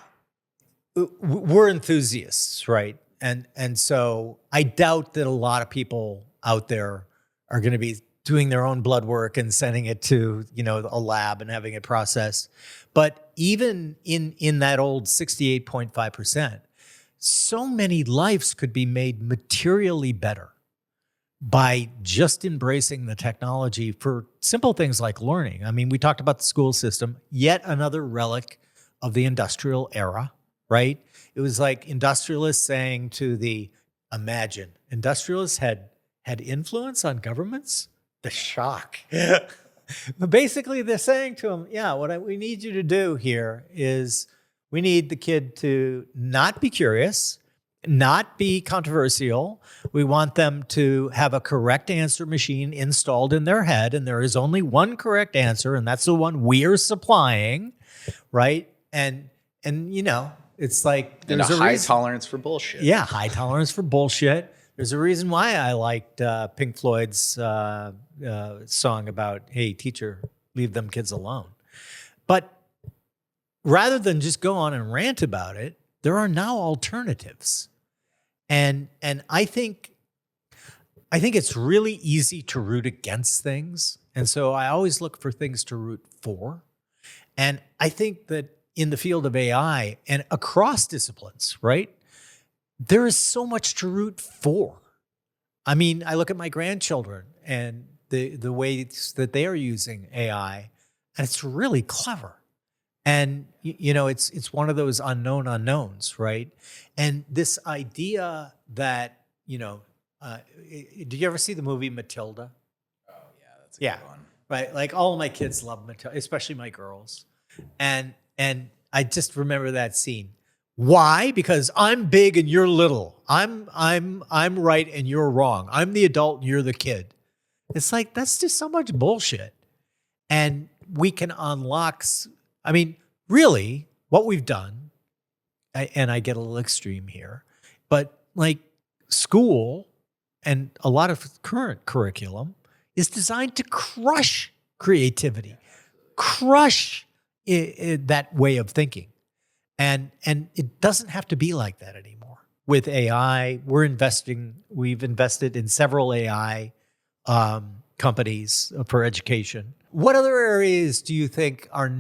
we're enthusiasts, right? And so I doubt that a lot of people out there are going to be doing their own blood work and sending it to, a lab and having it processed. But even in that old 68.5%, so many lives could be made materially better by just embracing the technology for simple things like learning. I mean, we talked about the school system, yet another relic of the industrial era, right? It was like industrialists saying to imagine, industrialists had influence on governments? The shock. But basically, they're saying to them, yeah, what we need you to do here is we need the kid to not be curious, not be controversial. We want them to have a correct answer machine installed in their head, and there is only one correct answer, and that's the one we're supplying, right? And it's like there's a high tolerance for bullshit. Yeah, high tolerance for bullshit. There's a reason why I liked Pink Floyd's song about, hey, teacher, leave them kids alone. But rather than just go on and rant about it, there are now alternatives. And I think it's really easy to root against things. And so I always look for things to root for. And I think that in the field of AI and across disciplines, right? There is so much to root for. I mean, I look at my grandchildren and the ways that they are using AI, and it's really clever. And it's one of those unknown unknowns, right? And this idea that did you ever see the movie Matilda? Oh yeah, that's a good one. Right. Like all of my kids love Matilda, especially my girls, and I just remember that scene. Why? Because I'm big and you're little. I'm right and you're wrong. I'm the adult and you're the kid. It's like, that's just so much bullshit. And we can unlock, really what we've done, and I get a little extreme here, but like school and a lot of current curriculum is designed to crush creativity, crush that way of thinking. And it doesn't have to be like that anymore. With AI, we've invested in several AI companies for education. What other areas do you think are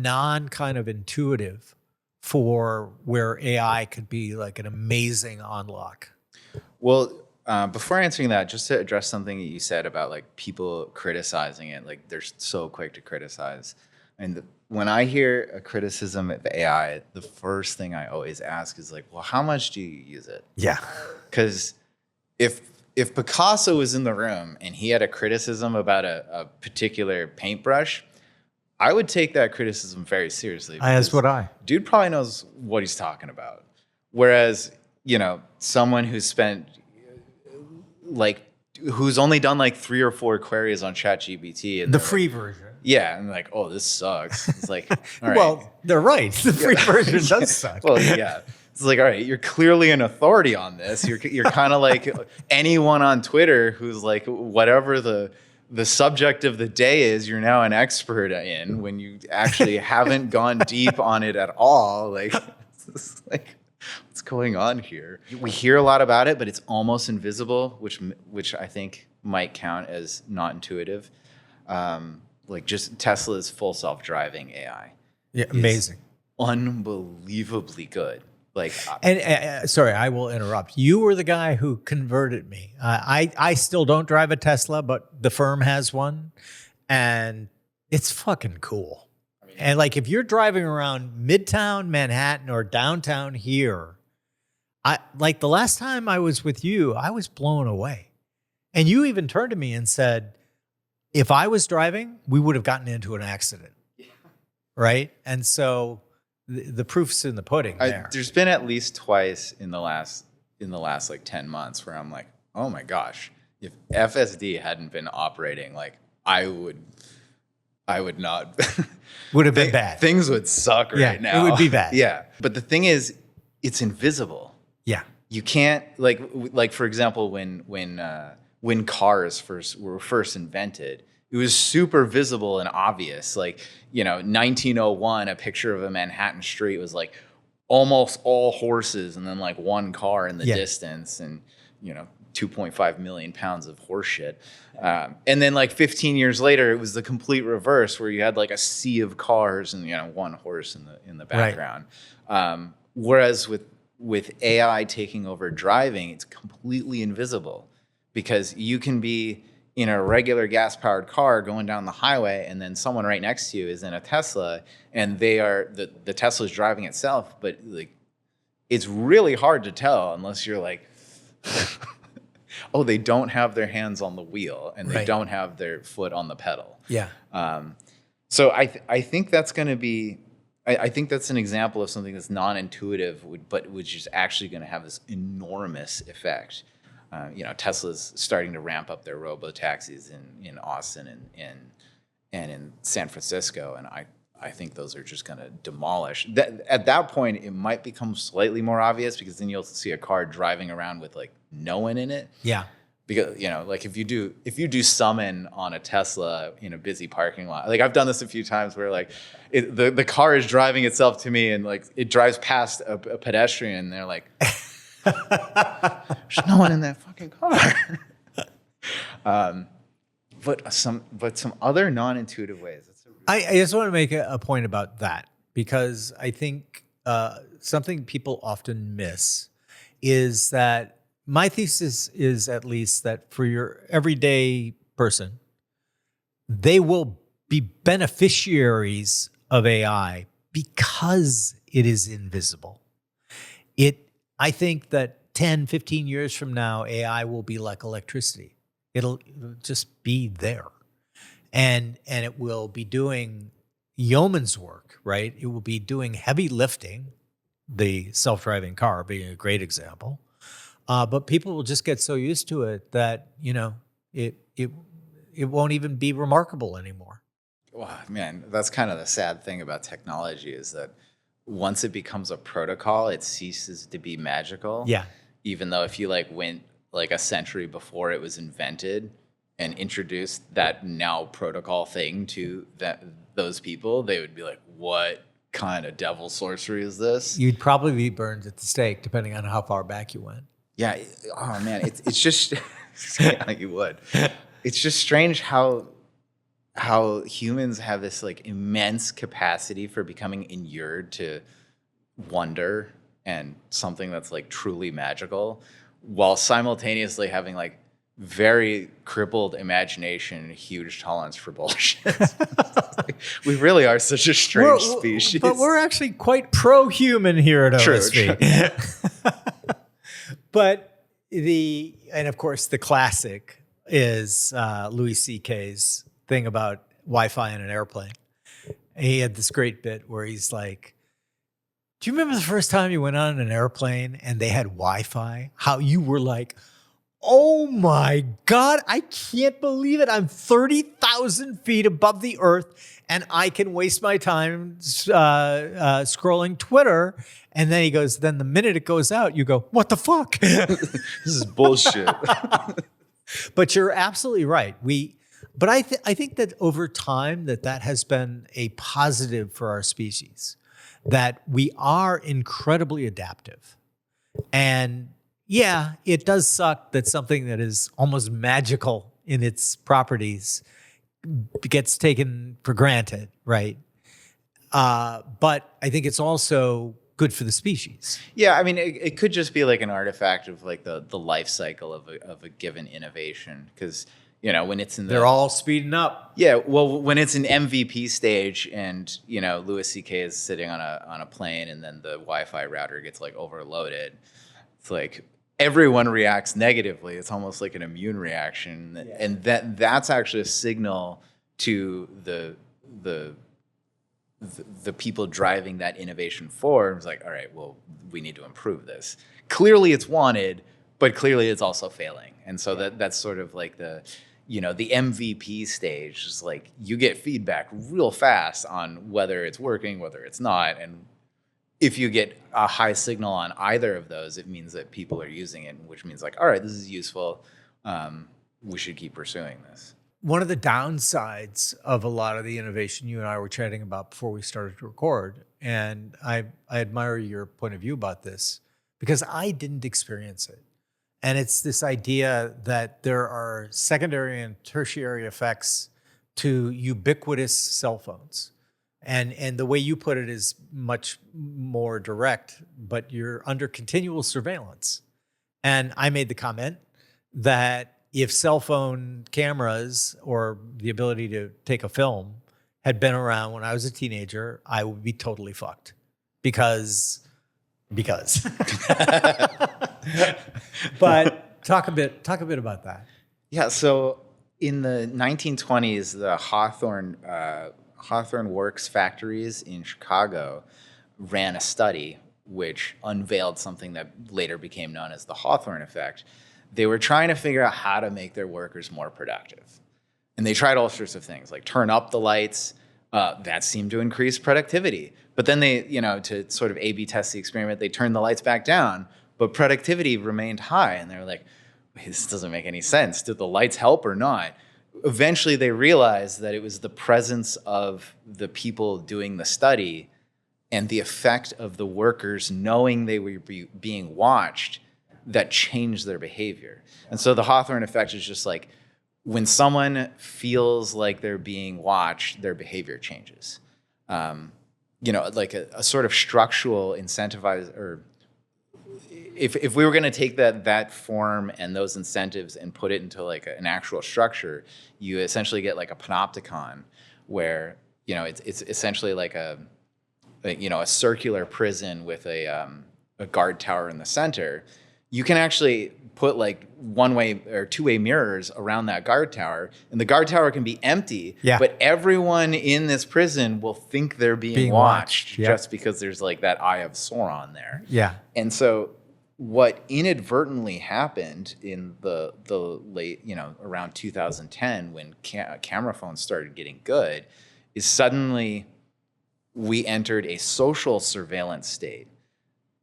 kind of intuitive for where AI could be like an amazing unlock? Well, before answering that, just to address something that you said about like people criticizing it, like they're so quick to criticize. And when I hear a criticism of AI, the first thing I always ask is like, well, how much do you use it? Yeah. Because if Picasso was in the room and he had a criticism about a particular paintbrush, I would take that criticism very seriously. As would I. Dude probably knows what he's talking about. Whereas, someone who's spent who's only done like 3 or 4 queries on ChatGPT and the free version. Yeah, and like, oh, this sucks. It's like, all right. Well, they're right. The free version does suck. Well, yeah. It's like, all right, you're clearly an authority on this. You're kind of like anyone on Twitter who's like whatever the the subject of the day is you're now an expert in when you actually haven't gone deep on it at all. Like, it's like, what's going on here? We hear a lot about it, but it's almost invisible, which I think might count as not intuitive. Like just Tesla's full self-driving AI. Yeah, amazing. Unbelievably good. Like, and sorry, I will interrupt. You were the guy who converted me. I still don't drive a Tesla, but the firm has one, and it's fucking cool. I mean, and like if you're driving around Midtown Manhattan or downtown here, like the last time I was with you, I was blown away. And you even turned to me and said, if I was driving, we would have gotten into an accident. Yeah. Right? And so the proof's in the pudding there. There's been at least twice in the last like 10 months where I'm like, oh my gosh, if FSD hadn't been operating, like I would not would have been bad. Things would suck right now. It would be bad. Yeah. But the thing is, it's invisible. Yeah. You can't like for example, when cars were first invented, it was super visible and obvious. Like, 1901, a picture of a Manhattan street was like almost all horses and then like one car in the distance and, 2.5 million pounds of horse shit. And then like 15 years later, it was the complete reverse where you had like a sea of cars and, one horse in the background. Right. Whereas with AI taking over driving, it's completely invisible because you can be in a regular gas-powered car going down the highway, and then someone right next to you is in a Tesla, and the Tesla's driving itself. But like, it's really hard to tell unless you're like, oh, they don't have their hands on the wheel and they don't have their foot on the pedal. Yeah. So I think that's going to be. I think that's an example of something that's non-intuitive, but which is actually going to have this enormous effect. Tesla's starting to ramp up their robo-taxis in Austin and in San Francisco, and I think those are just going to demolish. At that point, it might become slightly more obvious because then you'll see a car driving around with like no one in it. Yeah. Because like if you do summon on a Tesla in a busy parking lot, like I've done this a few times where like the car is driving itself to me and like it drives past a pedestrian and they're like. There's no one in that fucking car. But some other non-intuitive ways. I just want to make a point about that because I think something people often miss is that my thesis is at least that for your everyday person, they will be beneficiaries of AI because it is invisible. I think that 10, 15 years from now, AI will be like electricity. It'll just be there. And it will be doing yeoman's work, right? It will be doing heavy lifting, the self-driving car being a great example. But people will just get so used to it that, it won't even be remarkable anymore. Well, man, that's kind of the sad thing about technology is that once it becomes a protocol, it ceases to be magical. Yeah. Even though if you went a century before it was invented and introduced that now protocol thing to those people, they would be like, what kind of devil sorcery is this? You'd probably be burned at the stake depending on how far back you went. Yeah. Oh man, it's just yeah, you would. It's just strange how humans have this like immense capacity for becoming inured to wonder and something that's like truly magical while simultaneously having like very crippled imagination and huge tolerance for bullshit. We really are such a strange species. But we're actually quite pro-human here at OSV. But and of course the classic is Louis C.K.'s thing about Wi-Fi in an airplane. He had this great bit where he's like, do you remember the first time you went on an airplane and they had Wi-Fi? How you were like, oh my God, I can't believe it. I'm 30,000 feet above the earth and I can waste my time scrolling Twitter. And then he goes, then the minute it goes out, you go, what the fuck? This is bullshit. But you're absolutely right. But I think that over time that has been a positive for our species, that we are incredibly adaptive. And yeah, it does suck that something that is almost magical in its properties gets taken for granted, right? But I think it's also good for the species. Yeah, I mean, it could just be like an artifact of like the life cycle of a given innovation, because when it's in They're all speeding up. Yeah, well, when it's an MVP stage and Louis C.K. is sitting on a plane and then the Wi-Fi router gets like overloaded, it's like everyone reacts negatively. It's almost like an immune reaction, and that's actually a signal to the people driving that innovation forward. It's like, all right, well, we need to improve this. Clearly, it's wanted, but clearly, it's also failing, and so that's sort of like the MVP stage is like you get feedback real fast on whether it's working, whether it's not. And if you get a high signal on either of those, it means that people are using it, which means like, all right, this is useful. We should keep pursuing this. One of the downsides of a lot of the innovation you and I were chatting about before we started to record, and I admire your point of view about this because I didn't experience it. And it's this idea that there are secondary and tertiary effects to ubiquitous cell phones. And the way you put it is much more direct, but you're under continual surveillance. And I made the comment that if cell phone cameras or the ability to take a film had been around when I was a teenager, I would be totally fucked because. But talk a bit about that. Yeah, so in the 1920s, the Hawthorne Works factories in Chicago ran a study which unveiled something that later became known as the Hawthorne effect. They were trying to figure out how to make their workers more productive. And they tried all sorts of things, like turn up the lights. That seemed to increase productivity. But then they, to sort of A/B test the experiment, they turned the lights back down, but productivity remained high. And they were like, this doesn't make any sense. Did the lights help or not? Eventually, they realized that it was the presence of the people doing the study and the effect of the workers knowing they were being watched that changed their behavior. And so the Hawthorne effect is just like, when someone feels like they're being watched, their behavior changes. Like a sort of structural incentivize, or if we were going to take that form and those incentives and put it into like an actual structure, you essentially get like a panopticon where it's essentially like a circular prison with a guard tower in the center. You can actually put like one-way or two-way mirrors around that guard tower, and the guard tower can be empty, but everyone in this prison will think they're being watched just because there's like that Eye of Sauron there. Yeah. And so what inadvertently happened in the late, around 2010 when camera phones started getting good is suddenly we entered a social surveillance state.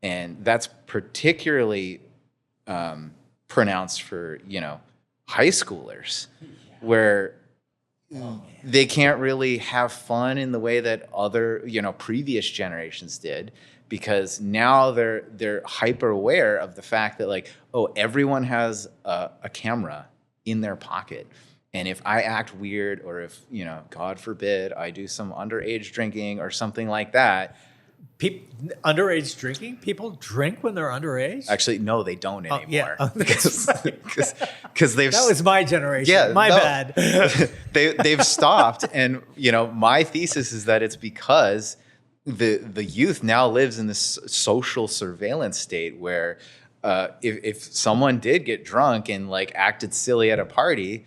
And that's particularly pronounced for, high schoolers, where they can't really have fun in the way that other, previous generations did, because now they're hyper aware of the fact that like, oh, everyone has a camera in their pocket. And if I act weird, or if, God forbid, I do some underage drinking or something like that. Underage drinking? People drink when they're underage? Actually, no, they don't anymore. Yeah. Because they've... That was my generation. Yeah, my bad. They've stopped. And, my thesis is that it's because the youth now lives in this social surveillance state where if someone did get drunk and like acted silly at a party,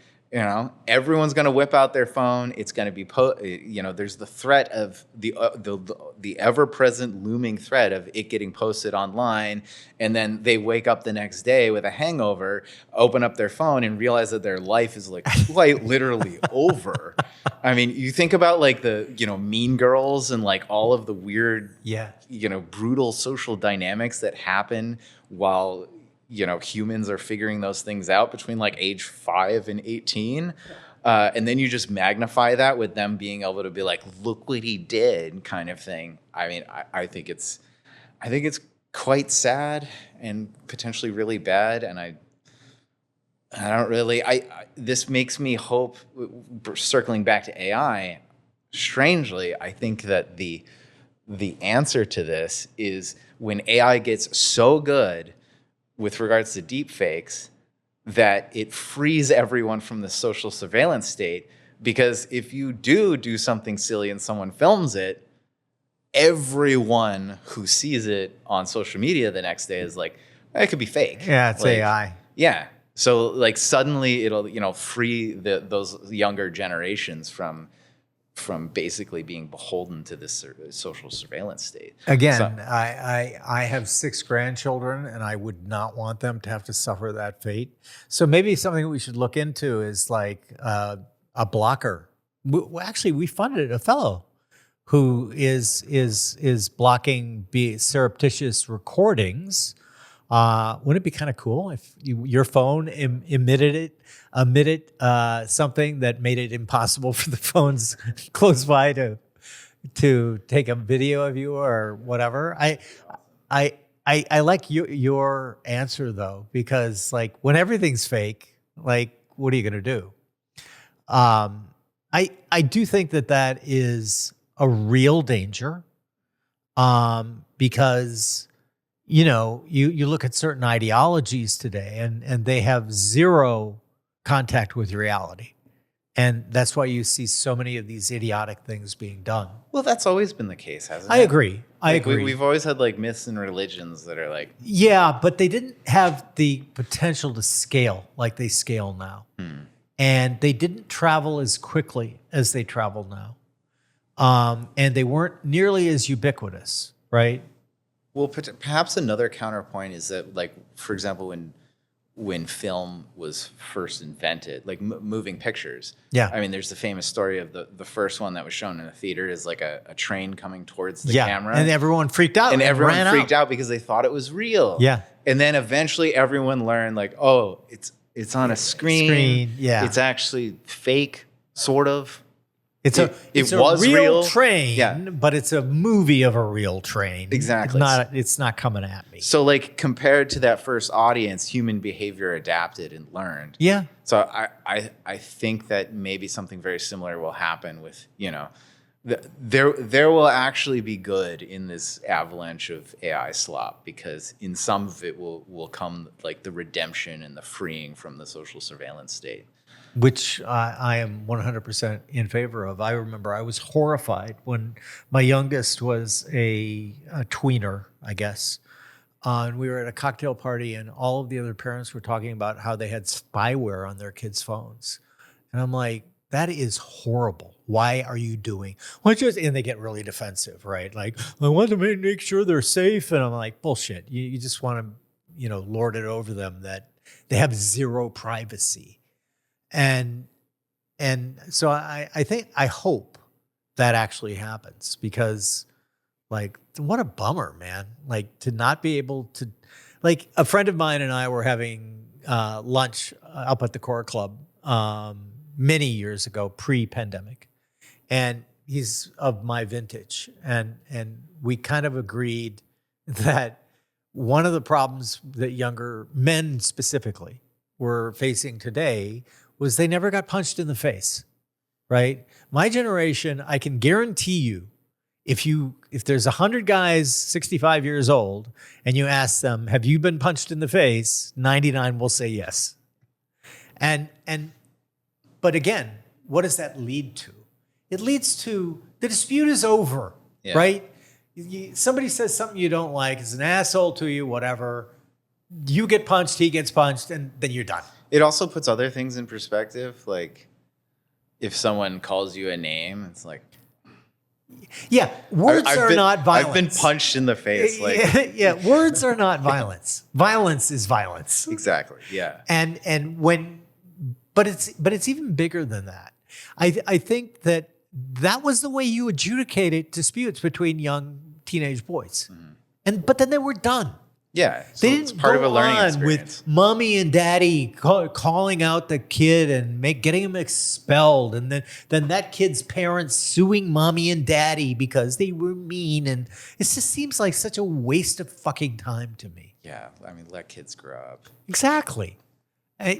everyone's going to whip out their phone. It's going to be, there's the threat of the ever-present looming threat of it getting posted online. And then they wake up the next day with a hangover, open up their phone and realize that their life is like quite literally over. I mean, you think about like the, Mean Girls and like all of the weird, brutal social dynamics that happen while humans are figuring those things out between like age 5 and 18. And then you just magnify that with them being able to be like, look what he did kind of thing. I mean, I think it's quite sad and potentially really bad. And I don't really, this makes me hope, circling back to AI, strangely, I think that the answer to this is when AI gets so good with regards to deepfakes that it frees everyone from the social surveillance state. Because if you do something silly and someone films it, everyone who sees it on social media the next day is like, it could be fake. Yeah, it's like, AI. Yeah. So like suddenly it'll, free those younger generations from basically being beholden to this social surveillance state. Again, So, I have 6 grandchildren, and I would not want them to have to suffer that fate. So maybe something we should look into is like a blocker. Actually, we funded a fellow who is blocking surreptitious recordings. Wouldn't it be kind of cool if your phone emitted something that made it impossible for the phones close by to take a video of you or whatever? I like your answer though, because like when everything's fake, like what are you going to do? I do think that is a real danger, because you look at certain ideologies today and they have zero contact with reality. And that's why you see so many of these idiotic things being done. well, that's always been the case, hasn't it? I agree. I agree. We've always had like myths and religions that are like, Yeah, but they didn't have the potential to scale like they scale now. And they didn't travel as quickly as they travel now. And they weren't nearly as ubiquitous, right? well, perhaps another counterpoint is that, like, for example, when film was first invented, like moving pictures. Yeah. I mean, there's the famous story of the first one that was shown in a theater is like a train coming towards the camera. And everyone freaked out. And everyone ran freaked out because they thought it was real. Yeah. And then eventually everyone learned like, oh, it's on a screen. Yeah. It's actually fake, sort of. It was a real train, but it's a movie of a real train. Exactly. It's not coming at me. So like compared to that first audience, human behavior adapted and learned. Yeah. So I think that maybe something very similar will happen with, there will actually be good in this avalanche of AI slop, because in some of it will come like the redemption and the freeing from the social surveillance state. Which I am 100% in favor of. I remember I was horrified when my youngest was a tweener, I guess. And we were at a cocktail party and all of the other parents were talking about how they had spyware on their kids' phones. And I'm like, that is horrible. Why are you doing? And they get really defensive, right? Like, I want to make sure they're safe. And I'm like, bullshit. You just want to, lord it over them that they have zero privacy. And so I hope that actually happens, because like, what a bummer, man. Like to not be able to, like a friend of mine and I were having lunch up at the Core Club many years ago, pre-pandemic. And he's of my vintage. And we kind of agreed that one of the problems that younger men specifically were facing today was they never got punched in the face, right? My generation, I can guarantee you, if there's 100 guys 65 years old and you ask them, have you been punched in the face? 99 will say yes. But again, what does that lead to? It leads to the dispute is over, right? Somebody says something you don't like, is an asshole to you, whatever. You get punched, he gets punched, and then you're done. It also puts other things in perspective. Like if someone calls you a name, it's like, yeah, words are not violence. I've been punched in the face. Like, yeah, words are not violence. Violence is violence. Exactly. Yeah. But it's even bigger than that. I think that was the way you adjudicated disputes between young teenage boys, but then they were done. Yeah, so They it's didn't part of go a learning on experience. with mommy and daddy calling out the kid and getting him expelled, and then that kid's parents suing mommy and daddy because they were mean, and it just seems like such a waste of fucking time to me. Yeah, I mean, let kids grow up. Exactly. And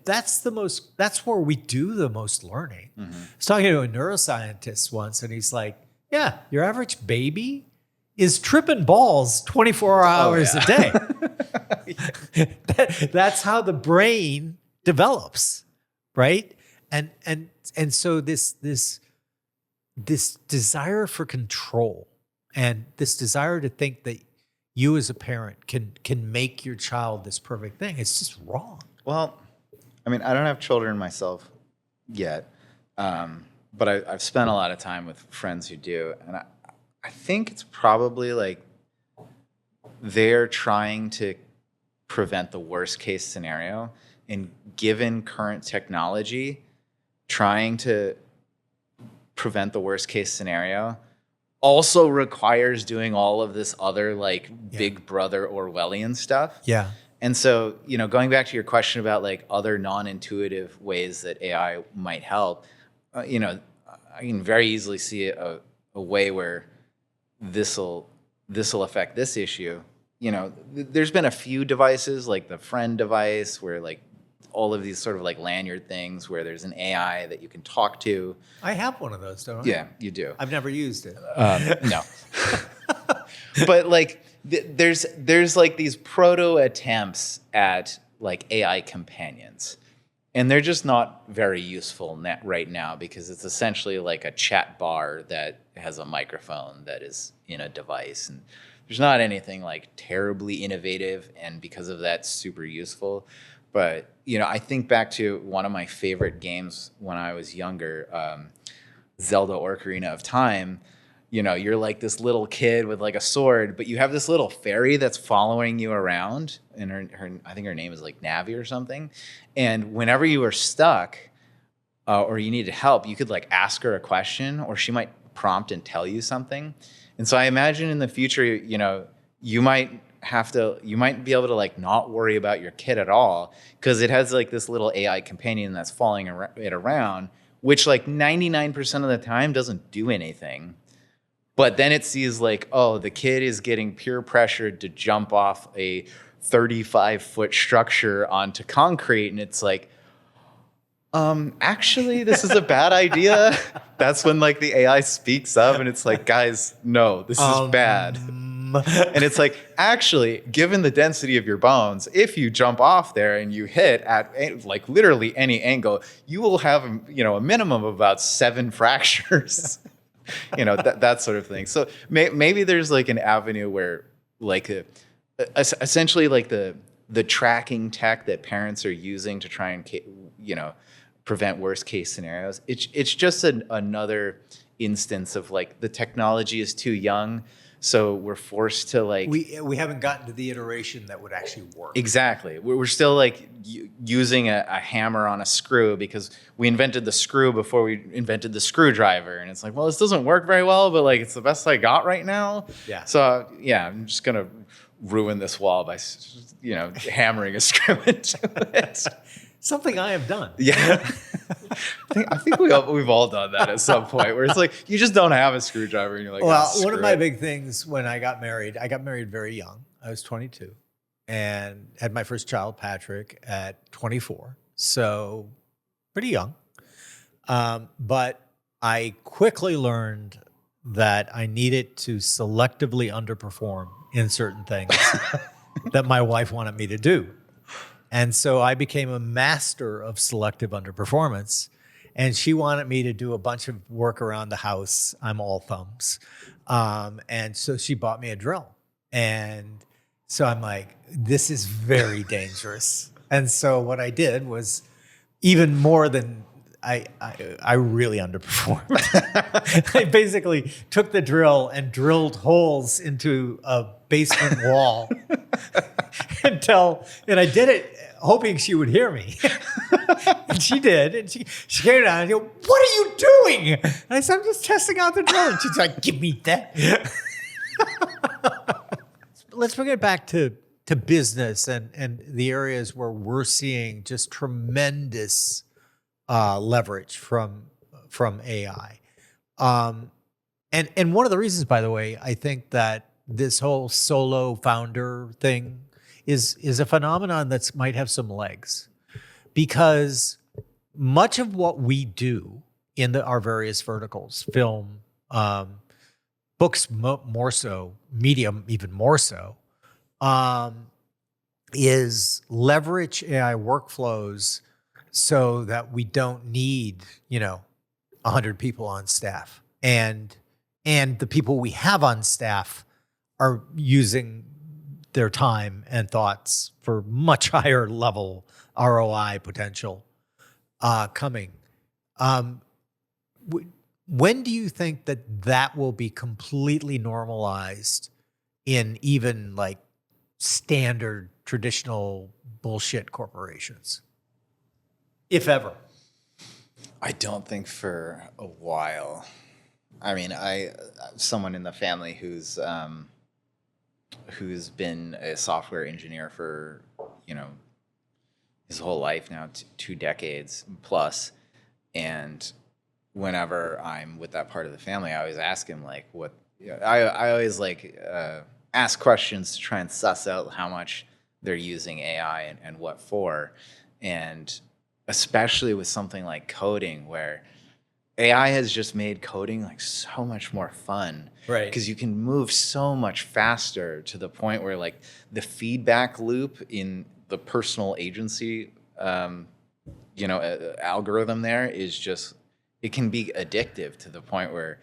that's where we do the most learning. I was talking to a neuroscientist once, and he's like, yeah, your average baby is tripping balls 24 hours a day. That's how the brain develops, right? And so this desire for control and this desire to think that you as a parent can make your child this perfect thing, it's just wrong. Well, I mean, I don't have children myself yet, but I've spent a lot of time with friends who do, and I think it's probably like they're trying to prevent the worst case scenario, and given current technology, trying to prevent the worst case scenario also requires doing all of this other like Big Brother Orwellian stuff. Yeah. And so, going back to your question about like other non-intuitive ways that AI might help, I can very easily see a way where this'll affect this issue. There's been a few devices like the friend device where like all of these sort of like lanyard things where there's an AI that you can talk to. I have one of those, don't I? Yeah, you do. I've never used it. No. But like there's like these proto attempts at like AI companions. And they're just not very useful right now because it's essentially like a chat bar that has a microphone that is in a device. And there's not anything like terribly innovative, and because of that, super useful. But, I think back to one of my favorite games when I was younger, Zelda Ocarina of Time. You're like this little kid with like a sword, but you have this little fairy that's following you around, and her I think her name is like Navi or something. And whenever you were stuck or you needed help, you could like ask her a question, or she might prompt and tell you something. And so I imagine in the future, you might be able to like not worry about your kid at all because it has like this little AI companion that's following it around, which like 99% of the time doesn't do anything. But then it sees like, oh, the kid is getting peer pressured to jump off a 35-foot structure onto concrete. And it's like, actually, this is a bad idea. That's when like the AI speaks up and it's like, guys, no, this is bad. And it's like, actually, given the density of your bones, if you jump off there and you hit at like literally any angle, you will have, a minimum of about 7 fractures. That sort of thing. So maybe there's like an avenue where like essentially like the tracking tech that parents are using to try and prevent worst case scenarios. It's just another instance of like the technology is too young, so we're forced to like we haven't gotten to the iteration that would actually work. Exactly. We're still like using a hammer on a screw because we invented the screw before we invented the screwdriver, and it's like, well, this doesn't work very well, but like it's the best I got right now. Yeah. So I'm just gonna ruin this wall by hammering a screw into it. Something I have done. Yeah. I think we've all done that at some point where it's like you just don't have a screwdriver and you're like, well, one of my big things when I got married very young. I was 22 and had my first child, Patrick, at 24. So pretty young. But I quickly learned that I needed to selectively underperform in certain things that my wife wanted me to do. And so I became a master of selective underperformance. And she wanted me to do a bunch of work around the house. I'm all thumbs. And so she bought me a drill. And so I'm like, this is very dangerous. And so what I did was even more than I really underperformed. I basically took the drill and drilled holes into a basement wall and I did it hoping she would hear me. And she did. And she came down and she go, "What are you doing?" And I said, "I'm just testing out the drill." And she's like, "Give me that." let's bring it back to business and the areas where we're seeing just tremendous leverage from AI. And one of the reasons, by the way, I think that this whole solo founder thing is a phenomenon that might have some legs, because much of what we do in our various verticals, film, books more so, medium even more so, is leverage AI workflows so that we don't need 100 people on staff, and the people we have on staff are using their time and thoughts for much higher level ROI potential coming. When do you think that will be completely normalized in even like standard traditional bullshit corporations, if ever? I don't think for a while. I mean, someone in the family who's been a software engineer for his whole life now, 2 decades plus, and whenever I'm with that part of the family, I always ask him like, what. I always ask questions to try and suss out how much they're using AI and what for, and especially with something like coding, where AI has just made coding like so much more fun, right? Because you can move so much faster, to the point where like the feedback loop in the personal agency, algorithm there is just, it can be addictive to the point where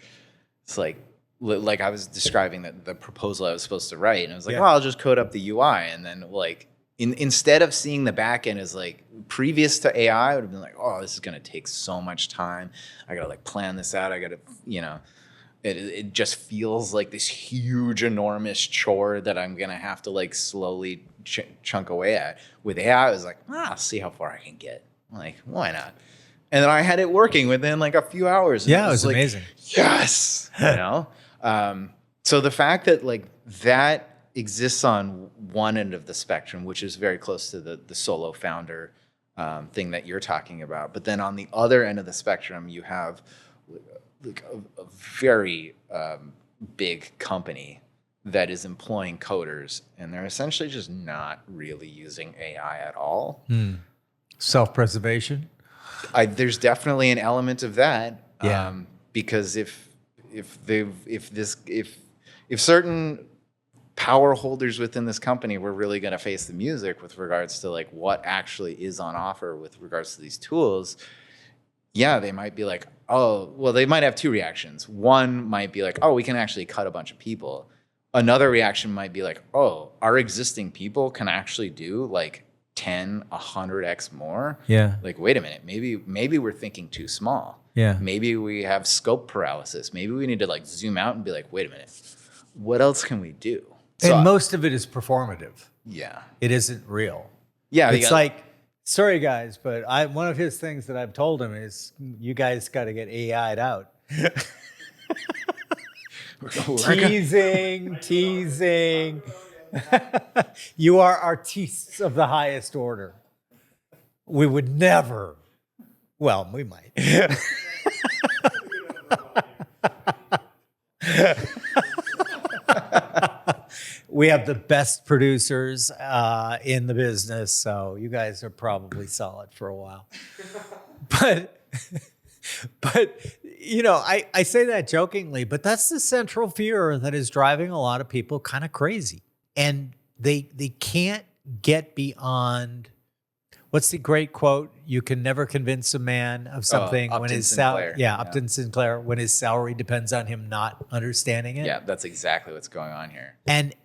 it's like I was describing the proposal I was supposed to write, and I was like, I'll just code up the UI, and then like instead of seeing the back end as like previous to AI, I would have been like, oh, this is gonna take so much time. I gotta like plan this out. I gotta, it just feels like this huge, enormous chore that I'm gonna have to like slowly chunk away at. With AI, I was like, I'll see how far I can get. Like, why not? And then I had it working within like a few hours. Yeah, it was like, amazing. Yes, So the fact that like that exists on one end of the spectrum, which is very close to the solo founder thing that you're talking about, but then on the other end of the spectrum, you have like a very big company that is employing coders, and they're essentially just not really using AI at all. Self-preservation. There's definitely an element of that. Yeah. Because if certain power holders within this company were really going to face the music with regards to like what actually is on offer with regards to these tools, they might be like, they might have 2 reactions. One might be like, we can actually cut a bunch of people. Another reaction might be like, our existing people can actually do like 10, 100x more. Yeah. Like, wait a minute, maybe we're thinking too small. Yeah. Maybe we have scope paralysis. Maybe we need to like zoom out and be like, wait a minute, what else can we do? And most of it is performative. Yeah. It isn't real. Yeah. It's like, sorry guys, but one of his things that I've told him is, you guys got to get AI'd out. Teasing. You are artistes of the highest order. We would never. Well, we might. We have the best producers in the business, so you guys are probably solid for a while. But I say that jokingly, but that's the central fear that is driving a lot of people kind of crazy. And they can't get beyond, what's the great quote? You can never convince a man of something when his salary, Upton Sinclair, when his salary depends on him not understanding it. Yeah, that's exactly what's going on here. And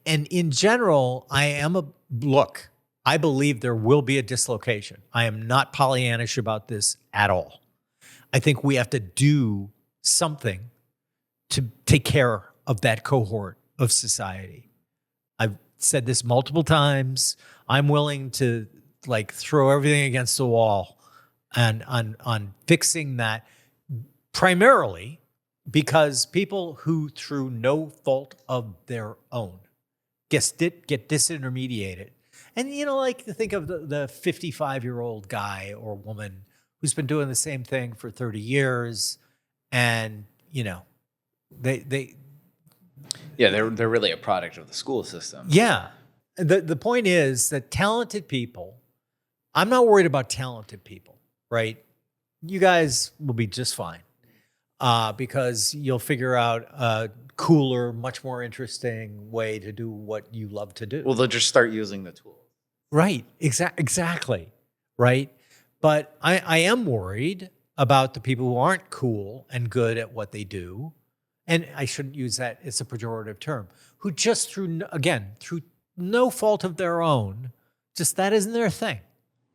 in general, I believe there will be a dislocation. I am not Pollyannish about this at all. I think we have to do something to take care of that cohort of society. I've said this multiple times. I'm willing to like throw everything against the wall and on fixing that, primarily because people who, through no fault of their own, get disintermediated. And, like think of the 55-year-old guy or woman who's been doing the same thing for 30 years. And, they Yeah, they're really a product of the school system. yeah. The point is that talented people, I'm not worried about talented people, right? You guys will be just fine because you'll figure out a cooler, much more interesting way to do what you love to do. Well, they'll just start using the tool. Right. Exactly. Right. But I am worried about the people who aren't cool and good at what they do. And I shouldn't use that as a pejorative term, who just through no fault of their own, just that isn't their thing.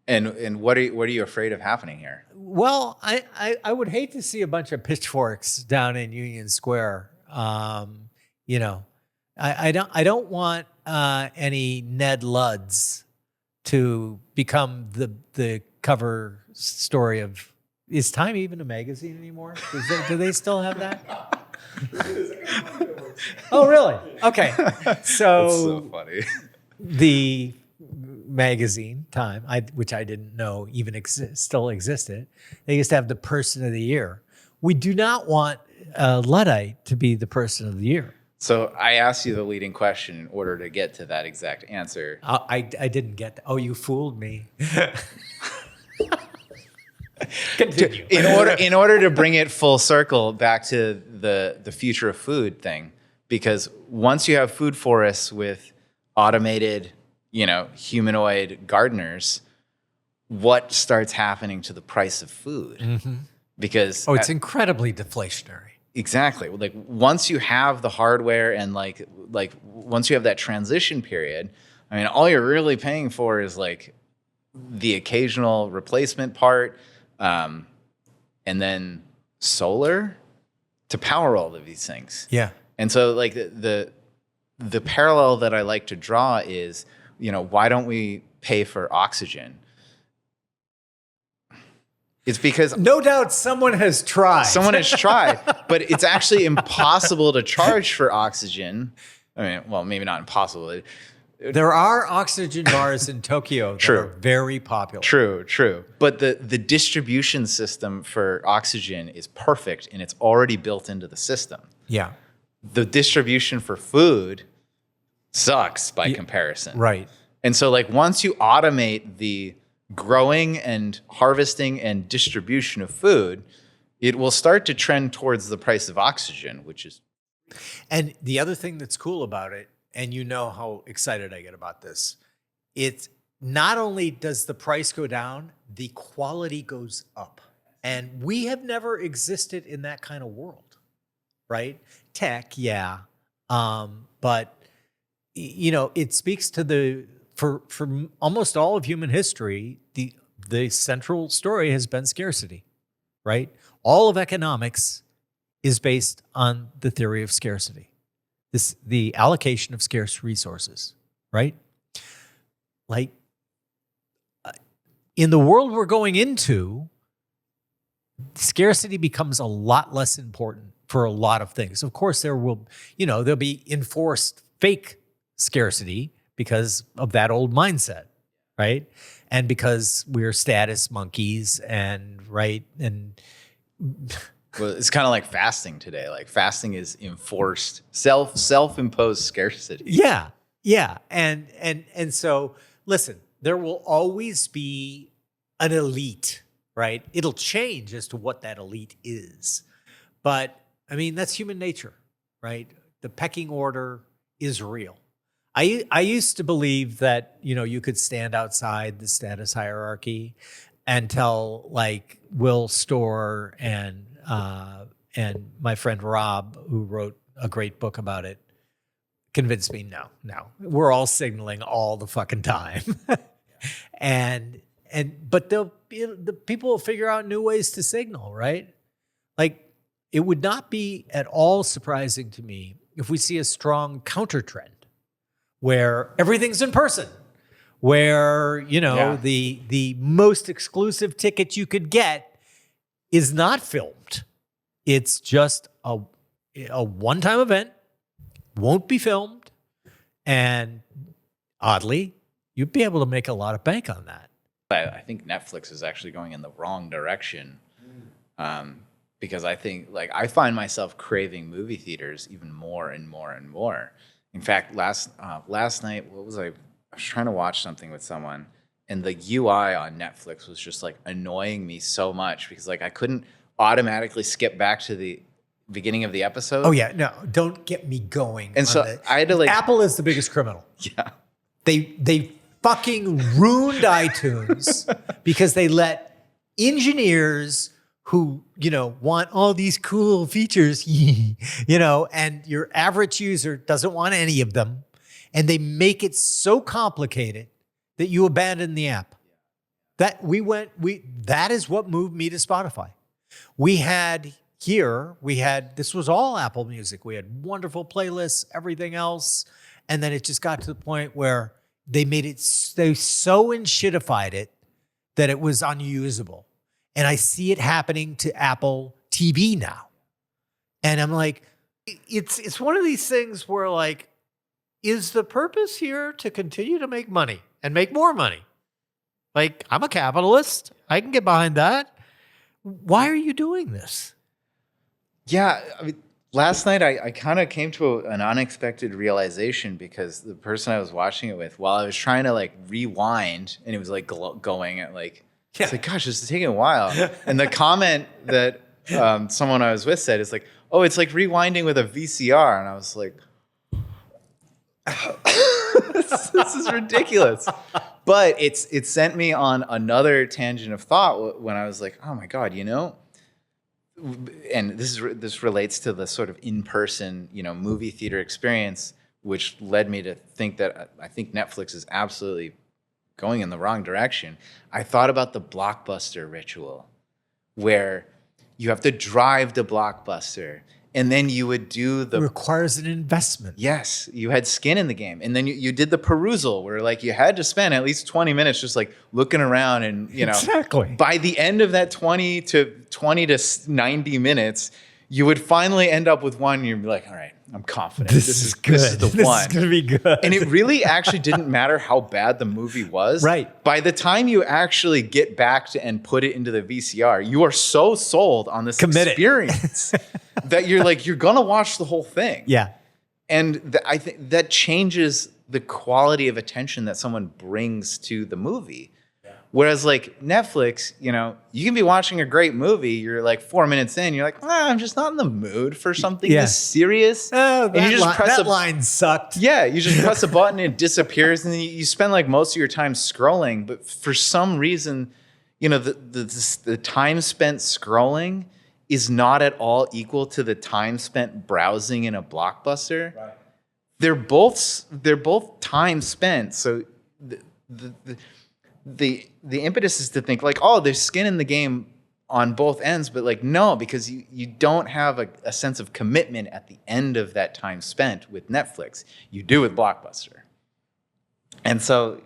And what are you afraid of happening here? Well, I would hate to see a bunch of pitchforks down in Union Square. I don't want any Ned Ludds to become the cover story of. Is Time even a magazine anymore? Do they still have that? Oh, really? Okay. So, That's so funny. The magazine Time, which I didn't know even still existed, they used to have the Person of the Year. We do not want Luddite to be the Person of the Year. So I asked you the leading question in order to get to that exact answer. I didn't get that. Oh, you fooled me. Continue. In order to bring it full circle back to the future of food thing, because once you have food forests with automated, humanoid gardeners, what starts happening to the price of food? Mm-hmm. Because it's incredibly deflationary. Exactly. Like once you have the hardware and like once you have that transition period, I mean, all you're really paying for is like the occasional replacement part, and then solar to power all of these things. Yeah. And so like the parallel that I like to draw is, why don't we pay for oxygen? It's because no doubt someone has tried. But it's actually impossible to charge for oxygen. I mean, well, maybe not impossible. There are oxygen bars in Tokyo that are very popular. True. But the distribution system for oxygen is perfect and it's already built into the system. Yeah. The distribution for food sucks by comparison. Right. And so like once you automate the growing and harvesting and distribution of food, it will start to trend towards the price of oxygen, which is. And the other thing that's cool about it, and you know how excited I get about this, it's not only does the price go down, the quality goes up. And we have never existed in that kind of world, right? Tech, yeah. But, it speaks to for almost all of human history, the central story has been scarcity, right? All of economics is based on the theory of scarcity, the allocation of scarce resources, right? Like in the world we're going into, scarcity becomes a lot less important for a lot of things. Of course, there'll be enforced fake scarcity because of that old mindset, right? And because we're status monkeys and right and well, it's kind of like fasting today. Like fasting is enforced self-imposed scarcity. Yeah. And so listen, there will always be an elite, right? It'll change as to what that elite is. But I mean, that's human nature, right? The pecking order is real. I used to believe that, you could stand outside the status hierarchy and tell like Will Storr and my friend Rob, who wrote a great book about it, convinced me no. We're all signaling all the fucking time. But the people will figure out new ways to signal, right? Like it would not be at all surprising to me if we see a strong counter trend where everything's in person, where, the most exclusive ticket you could get is not filmed. It's just a one-time event, won't be filmed. And oddly, you'd be able to make a lot of bank on that. I think Netflix is actually going in the wrong direction, because I think like I find myself craving movie theaters even more and more and more. In fact, last night, what was I was trying to watch something with someone, and the UI on Netflix was just like annoying me so much because like I couldn't automatically skip back to the beginning of the episode. Oh yeah, no, don't get me going. And so I had to like Apple is the biggest criminal. Yeah. They fucking ruined iTunes because they let engineers who, want all these cool features, and your average user doesn't want any of them. And they make it so complicated that you abandon the app. That is what moved me to Spotify. This was all Apple Music. We had wonderful playlists, everything else. And then it just got to the point where they so enshittified it that it was unusable. And I see it happening to Apple TV now. And I'm like, it's one of these things where like, is the purpose here to continue to make money and make more money? Like, I'm a capitalist. I can get behind that. Why are you doing this? Yeah, I mean, last night I kind of came to an unexpected realization because the person I was watching it with, while I was trying to like rewind, and it was like going at like, it's like, gosh, this is taking a while. And the comment that someone I was with said is like, oh, it's like rewinding with a VCR. And I was like, this is ridiculous. But it sent me on another tangent of thought when I was like, oh my God, and this relates to the sort of in-person, movie theater experience, which led me to think that I think Netflix is absolutely going in the wrong direction. I thought about the Blockbuster ritual, where you have to drive to Blockbuster, and then you would do it requires an investment. Yes, you had skin in the game. And then you did the perusal where like you had to spend at least 20 minutes just like looking around and, Exactly. By the end of that 20 to 90 minutes, you would finally end up with one and you'd be like, all right, I'm confident. This is good. This is the one. This is going to be good. And it really actually didn't matter how bad the movie was. Right. By the time you actually get back to and put it into the VCR, you are so sold on this experience that you're like, you're going to watch the whole thing. Yeah. And I think that changes the quality of attention that someone brings to the movie. Whereas like Netflix, you can be watching a great movie. You're like 4 minutes in, you're like, I'm just not in the mood for something this serious. Oh, and you just press that line sucked. Yeah, you just press a button, it disappears, and then you spend like most of your time scrolling. But for some reason, the time spent scrolling is not at all equal to the time spent browsing in a Blockbuster. Right. They're both time spent. So the impetus is to think like, oh, there's skin in the game on both ends, but like, no, because you don't have a sense of commitment at the end of that time spent with Netflix. You do with Blockbuster. And so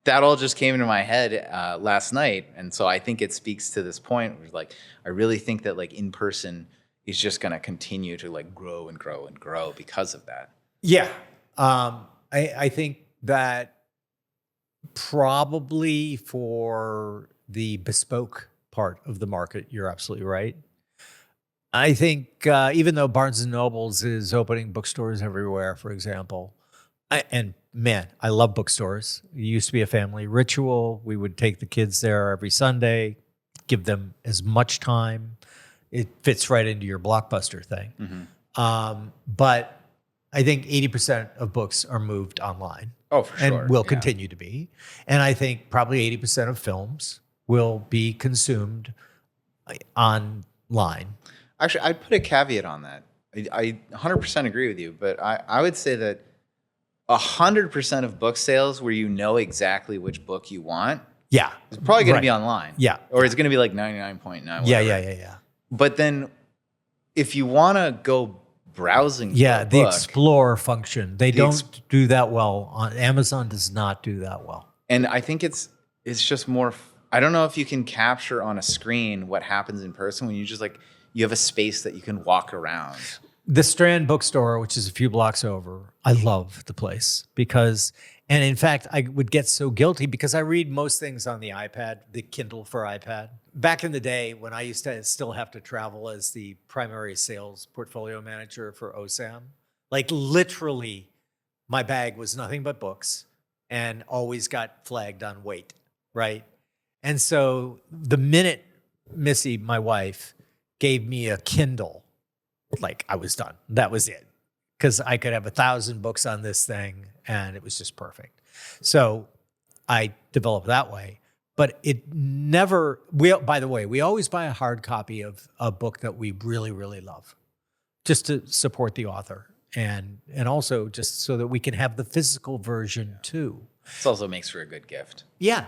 that all just came into my head last night. And so I think it speaks to this point where like, I really think that like in person is just going to continue to like grow and grow and grow because of that. Yeah. I think that probably for the bespoke part of the market, you're absolutely right. I think even though Barnes and Nobles is opening bookstores everywhere, for example, I love bookstores. It used to be a family ritual. We would take the kids there every Sunday, give them as much time. It fits right into your Blockbuster thing. Mm-hmm. But I think 80% of books are moved online. Oh, for sure. And will continue to be. And I think probably 80% of films will be consumed online. Actually, I'd put a caveat on that. I 100% agree with you, but I would say that 100% of book sales where you know exactly which book you want, it's probably going to be online. Yeah. Or it's going to be like 99.9. Yeah. But then if you want to go browsing the explore function, they don't do that well. Amazon does not do that well. And I think it's just more, I don't know if you can capture on a screen what happens in person when you just like, you have a space that you can walk around. The Strand bookstore, which is a few blocks over, I love the place because, and in fact, I would get so guilty because I read most things on the iPad, the Kindle for iPad. Back in the day when I used to still have to travel as the primary sales portfolio manager for OSAM, like literally my bag was nothing but books and always got flagged on weight, right? And so the minute Missy, my wife, gave me a Kindle, like I was done. That was it. Because I could have 1,000 books on this thing and it was just perfect. So I developed that way. But it never, by the way, we always buy a hard copy of a book that we really, really love, just to support the author. And also just so that we can have the physical version too. This also makes for a good gift. Yeah.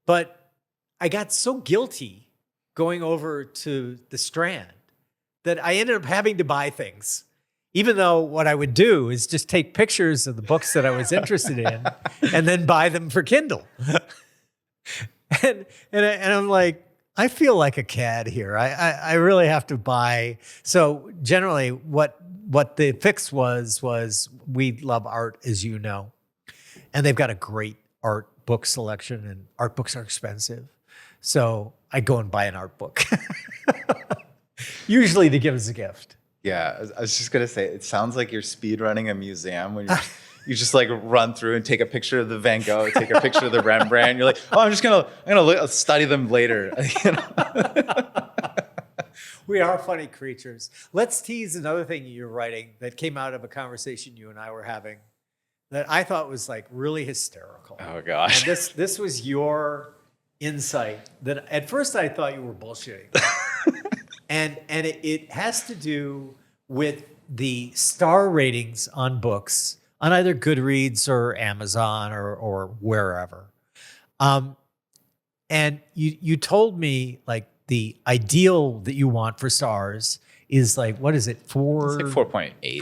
But I got so guilty going over to the Strand that I ended up having to buy things, even though what I would do is just take pictures of the books that I was interested in and then buy them for Kindle. and I'm like, I feel like a cad here. I really have to buy. So generally what the fix was we love art, as you know, and they've got a great art book selection, and art books are expensive. So I go and buy an art book. Usually to give as a gift. Yeah, I was just gonna say, it sounds like you're speed running a museum when you just like run through and take a picture of the Van Gogh, take a picture of the Rembrandt. You're like, oh, I'm gonna study them later. You know? We are funny creatures. Let's tease another thing you're writing that came out of a conversation you and I were having that I thought was like really hysterical. Oh gosh. And this was your insight that at first I thought you were bullshitting. And it has to do with the star ratings on books on either Goodreads or Amazon or wherever. And you told me like the ideal that you want for stars is like, what is it? It's like 4.8.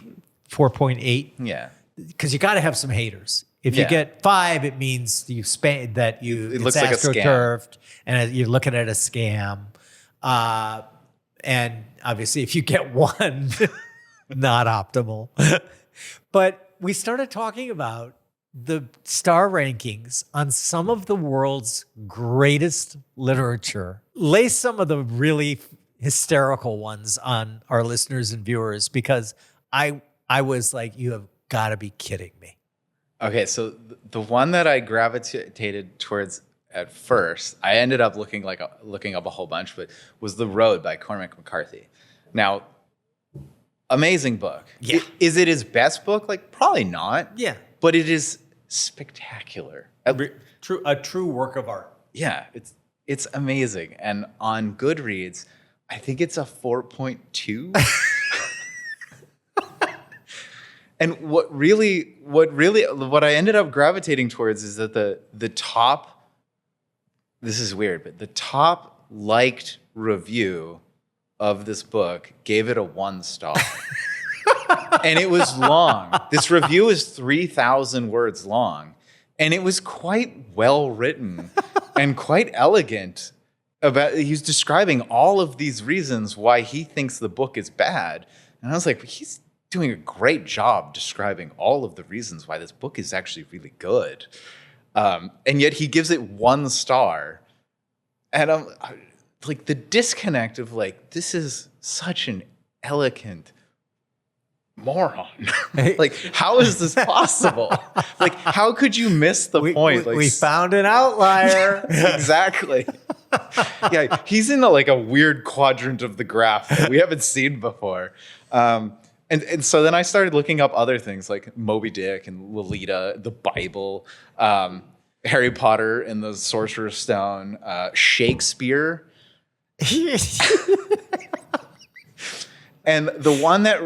4.8? Yeah. Because you got to have some haters. If you get 5, it means it looks like a scam. And you're looking at a scam. And obviously, if you get 1, not optimal. But we started talking about the star rankings on some of the world's greatest literature. Lay some of the really hysterical ones on our listeners and viewers, because I was like, you have got to be kidding me. Okay, so the one that I gravitated towards at first, I ended up looking up a whole bunch, but was The Road by Cormac McCarthy. Now, amazing book. Yeah. Is it his best book? Like, probably not. Yeah. But it is spectacular. A true work of art. Yeah, it's amazing. And on Goodreads, I think it's a 4.2. And what I ended up gravitating towards is that the top, this is weird, but the top liked review of this book gave it a 1 star. And it was long. This review is 3,000 words long. And it was quite well written and quite elegant. He's describing all of these reasons why he thinks the book is bad. And I was like, he's doing a great job describing all of the reasons why this book is actually really good. And yet he gives it 1 star. And I'm like, the disconnect of like, this is such an elegant moron. Like, how is this possible? Like, how could you miss the point? We found an outlier. Exactly. Yeah, he's in a weird quadrant of the graph that we haven't seen before. And so then I started looking up other things like Moby Dick and Lolita, the Bible, Harry Potter and the Sorcerer's Stone, Shakespeare. And the one that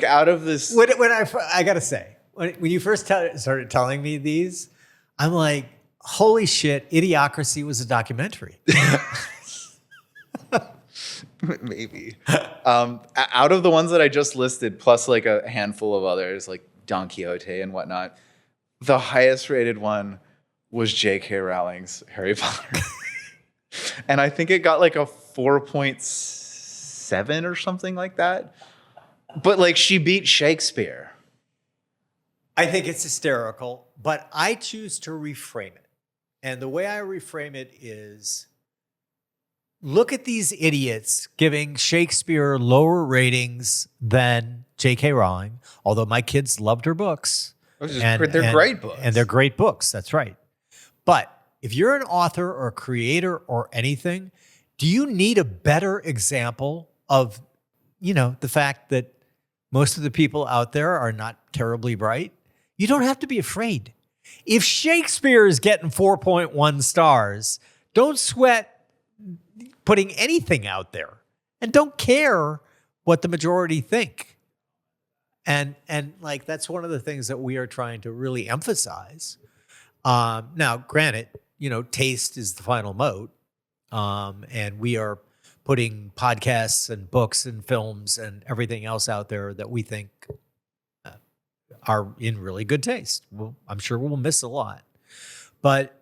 out of this, when I gotta say, when you first started telling me these, I'm like, holy shit, Idiocracy was a documentary. Maybe. Out of the ones that I just listed, plus a handful of others like Don Quixote and whatnot, the highest rated one was J.K. Rowling's Harry Potter. And I think it got a 4.7 or something like that. But like she beat Shakespeare. I think it's hysterical, but I choose to reframe it. And the way I reframe it is look at these idiots giving Shakespeare lower ratings than J.K. Rowling, although my kids loved her books. They're great books. And they're great books. That's right. But if you're an author or a creator or anything, do you need a better example of, the fact that most of the people out there are not terribly bright? You don't have to be afraid. If Shakespeare is getting 4.1 stars, don't sweat putting anything out there and don't care what the majority think. And like, that's one of the things that we are trying to really emphasize. Now, granted, taste is the final mode. And we are putting podcasts and books and films and everything else out there that we think are in really good taste. Well, I'm sure we'll miss a lot. But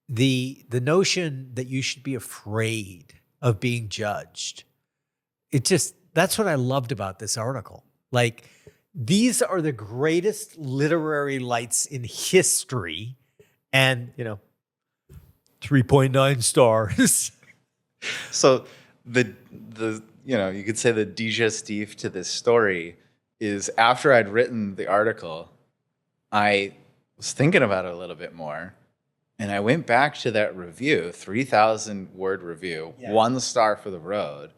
the notion that you should be afraid of being judged, that's what I loved about this article. Like, these are the greatest literary lights in history. And, 3.9 stars. So the you could say the digestif to this story is after I'd written the article, I was thinking about it a little bit more. And I went back to that review, 3,000 word review, 1 star for the road.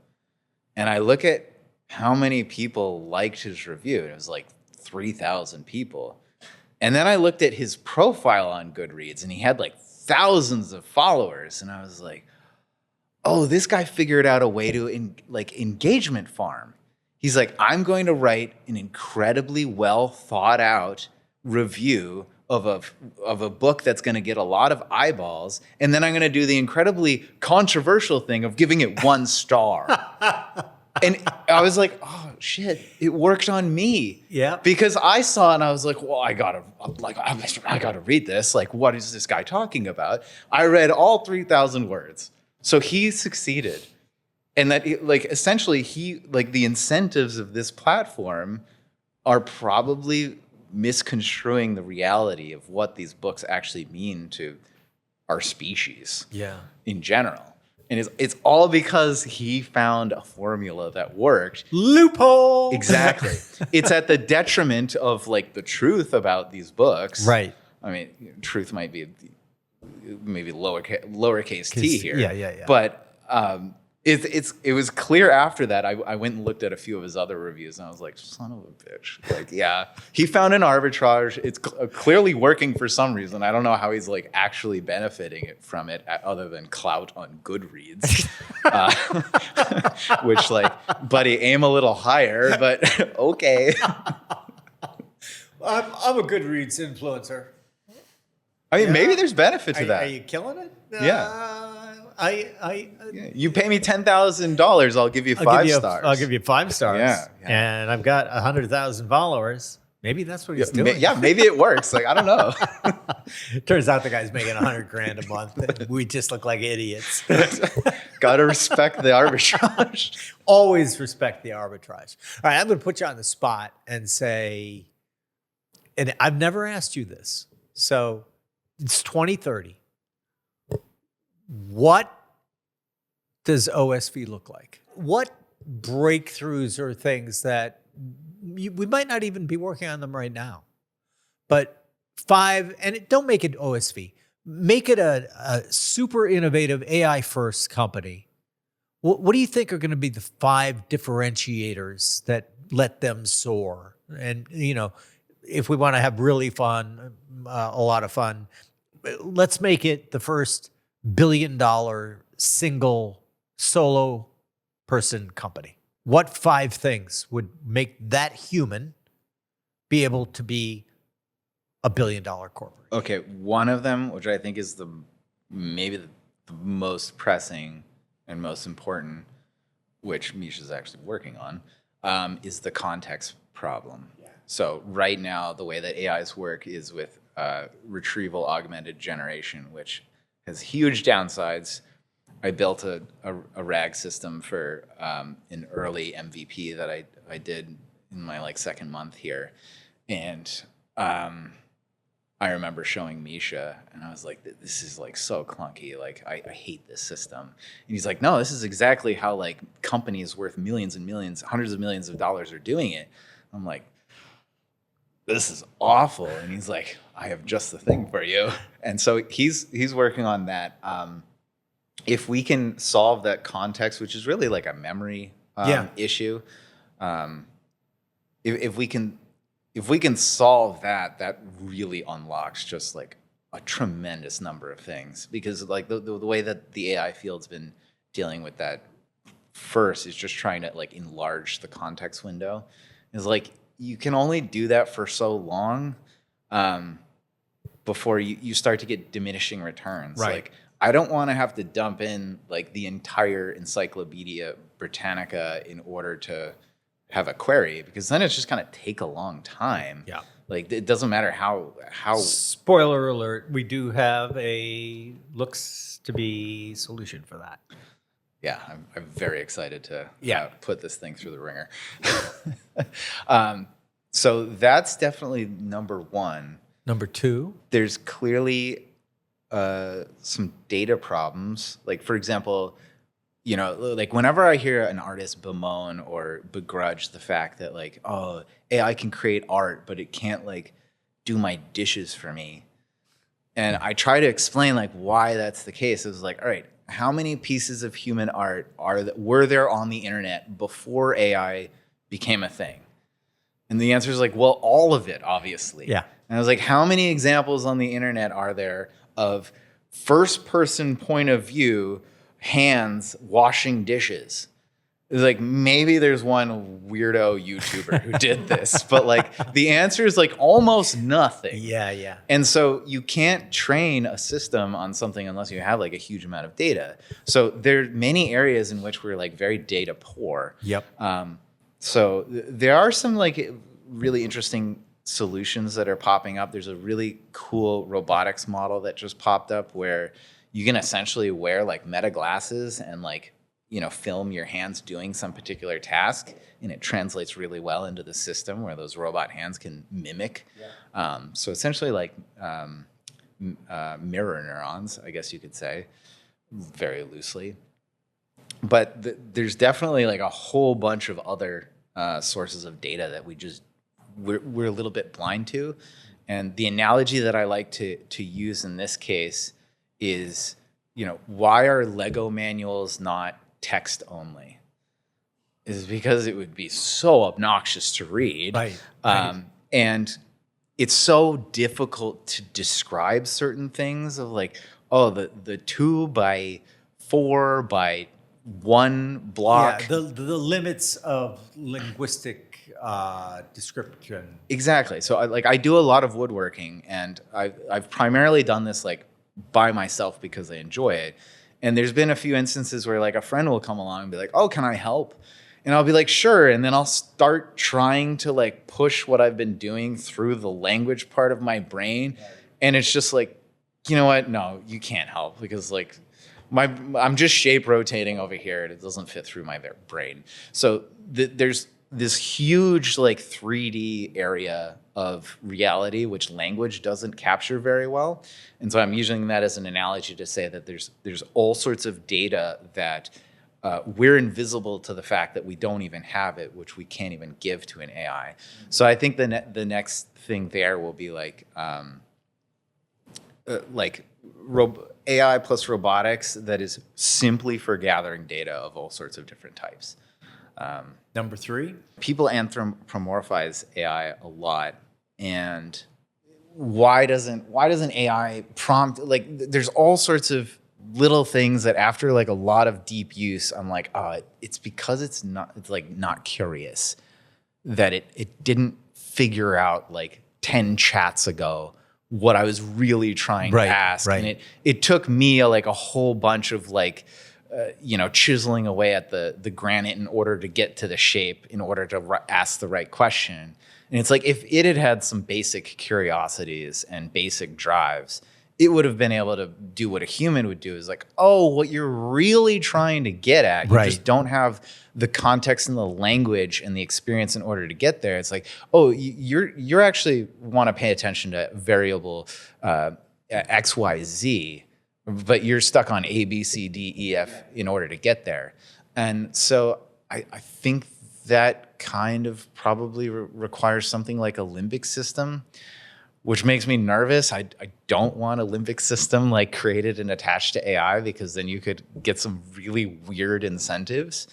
And I look at how many people liked his review. And it was like 3,000 people. And then I looked at his profile on Goodreads and he had like thousands of followers. And I was like, oh, this guy figured out a way to engagement farm. He's like, I'm going to write an incredibly well thought out review of a book that's going to get a lot of eyeballs. And then I'm going to do the incredibly controversial thing of giving it 1 star. And I was like, oh shit, it worked on me. Yeah. Because I saw it and I was like, well, I gotta read this. Like, what is this guy talking about? I read all 3,000 words. So he succeeded. And that essentially the incentives of this platform are probably misconstruing the reality of what these books actually mean to our species in general. And it's all because he found a formula that worked. Loophole! Exactly. It's at the detriment of the truth about these books. Right. I mean, truth might be maybe lowercase t here. Yeah. But it was clear after that. I went and looked at a few of his other reviews, and I was like, son of a bitch. He found an arbitrage. It's clearly working for some reason. I don't know how he's actually benefiting from it other than clout on Goodreads. Which, buddy, aim a little higher, but okay. I'm a Goodreads influencer. I mean, maybe there's benefit to that. Are you killing it? You pay me $10,000, I'll give you 5 stars. I'll give you 5 stars. Yeah. And I've got 100,000 followers. Maybe that's what he's doing. Yeah, maybe it works. I don't know. Turns out the guy's making $100,000 a month. And we just look like idiots. Got to respect the arbitrage. Always respect the arbitrage. All right, I'm going to put you on the spot and say, and I've never asked you this. So it's 2030. What does OSV look like? What breakthroughs or things that we might not even be working on them right now, but don't make it OSV, make it a super innovative AI first company. What do you think are going to be the 5 differentiators that let them soar? And, if we want to have really fun, a lot of fun, let's make it the first $1 billion single solo person company. What 5 things would make that human be able to be a $1 billion corporation? Okay, one of them, which I think is maybe the most pressing and most important, which Misha's actually working on, is the context problem. Yeah. So right now, the way that AIs work is with retrieval augmented generation, which has huge downsides. I built a RAG system for an early MVP that I did in my like second month here, and I remember showing Misha, and I was like, this is like so clunky. Like, I hate this system. And he's like, no, this is exactly how like companies worth millions and millions, hundreds of millions of dollars are doing it. I'm like, this is awful. And he's like, I have just the thing for you. And so he's working on that. If we can solve that context, which is really like a memory issue, if we can solve that, that really unlocks just like a tremendous number of things. Because like the way that the AI field's been dealing with that first is just trying to like enlarge the context window. Is like you can only do that for so long before you start to get diminishing returns. Right. Like I don't want to have to dump in like the entire Encyclopedia Britannica in order to have a query, because then it's just going to take a long time. Yeah. Like it doesn't matter how. Spoiler alert, we do have a looks to be solution for that. Yeah, I'm very excited to put this thing through the ringer. So that's definitely number one. Number two, there's clearly some data problems. Like for example, you know, like whenever I hear an artist bemoan or begrudge the fact that like, oh, AI can create art, but it can't like do my dishes for me. And I try to explain like why that's the case. It was like, all right, how many pieces of human art were there on the internet before AI became a thing? And the answer is like, well, all of it, obviously. Yeah. And I was like, how many examples on the internet are there of first person point of view hands washing dishes? It's like maybe there's one weirdo YouTuber who did this, but like the answer is like almost nothing. Yeah. And so you can't train a system on something unless you have like a huge amount of data. So there are many areas in which we're like very data poor. Yep. So there are some like really interesting solutions that are popping up. There's a really cool robotics model that just popped up where you can essentially wear like meta glasses and like, you know, film your hands doing some particular task, and it translates really well into the system where those robot hands can mimic. Yeah. So essentially like mirror neurons, I guess you could say, very loosely. But there's definitely like a whole bunch of other sources of data that we're a little bit blind to. And the analogy that I like to use in this case is, you know, why are Lego manuals not text only? Is because it would be so obnoxious to read. Right. And it's so difficult to describe certain things of like, oh, the 2 by 4 by 1 block. Yeah, the limits of linguistic description. Exactly. So I do a lot of woodworking, and I've primarily done this like by myself because I enjoy it. And there's been a few instances where like a friend will come along and be like, oh, can I help? And I'll be like, sure. And then I'll start trying to like push what I've been doing through the language part of my brain. And it's just like, you know what? No, you can't help, because like I'm just shape rotating over here and it doesn't fit through my brain. So there's this huge like 3D area of reality which language doesn't capture very well. And so I'm using that as an analogy to say that there's all sorts of data that we're invisible to the fact that we don't even have it, which we can't even give to an AI. So I think the next thing there will be like AI plus robotics that is simply for gathering data of all sorts of different types. Number three, people anthropomorphize AI a lot, and why doesn't AI prompt, like there's all sorts of little things that after like a lot of deep use, I'm like, it's because it's not curious, that it didn't figure out like 10 chats ago what I was really trying to ask. Right. And it took me like a whole bunch of like, chiseling away at the granite in order to get to the shape, in order to ask the right question. And it's like, if it had some basic curiosities and basic drives, it would have been able to do what a human would do, is like, oh, what you're really trying to get at, you just don't have the context and the language and the experience in order to get there. It's like, oh, you're actually want to pay attention to variable X, Y, Z, but you're stuck on A, B, C, D, E, F in order to get there. And so I think that kind of probably requires something like a limbic system, which makes me nervous. I don't want a limbic system like created and attached to AI, because then you could get some really weird incentives.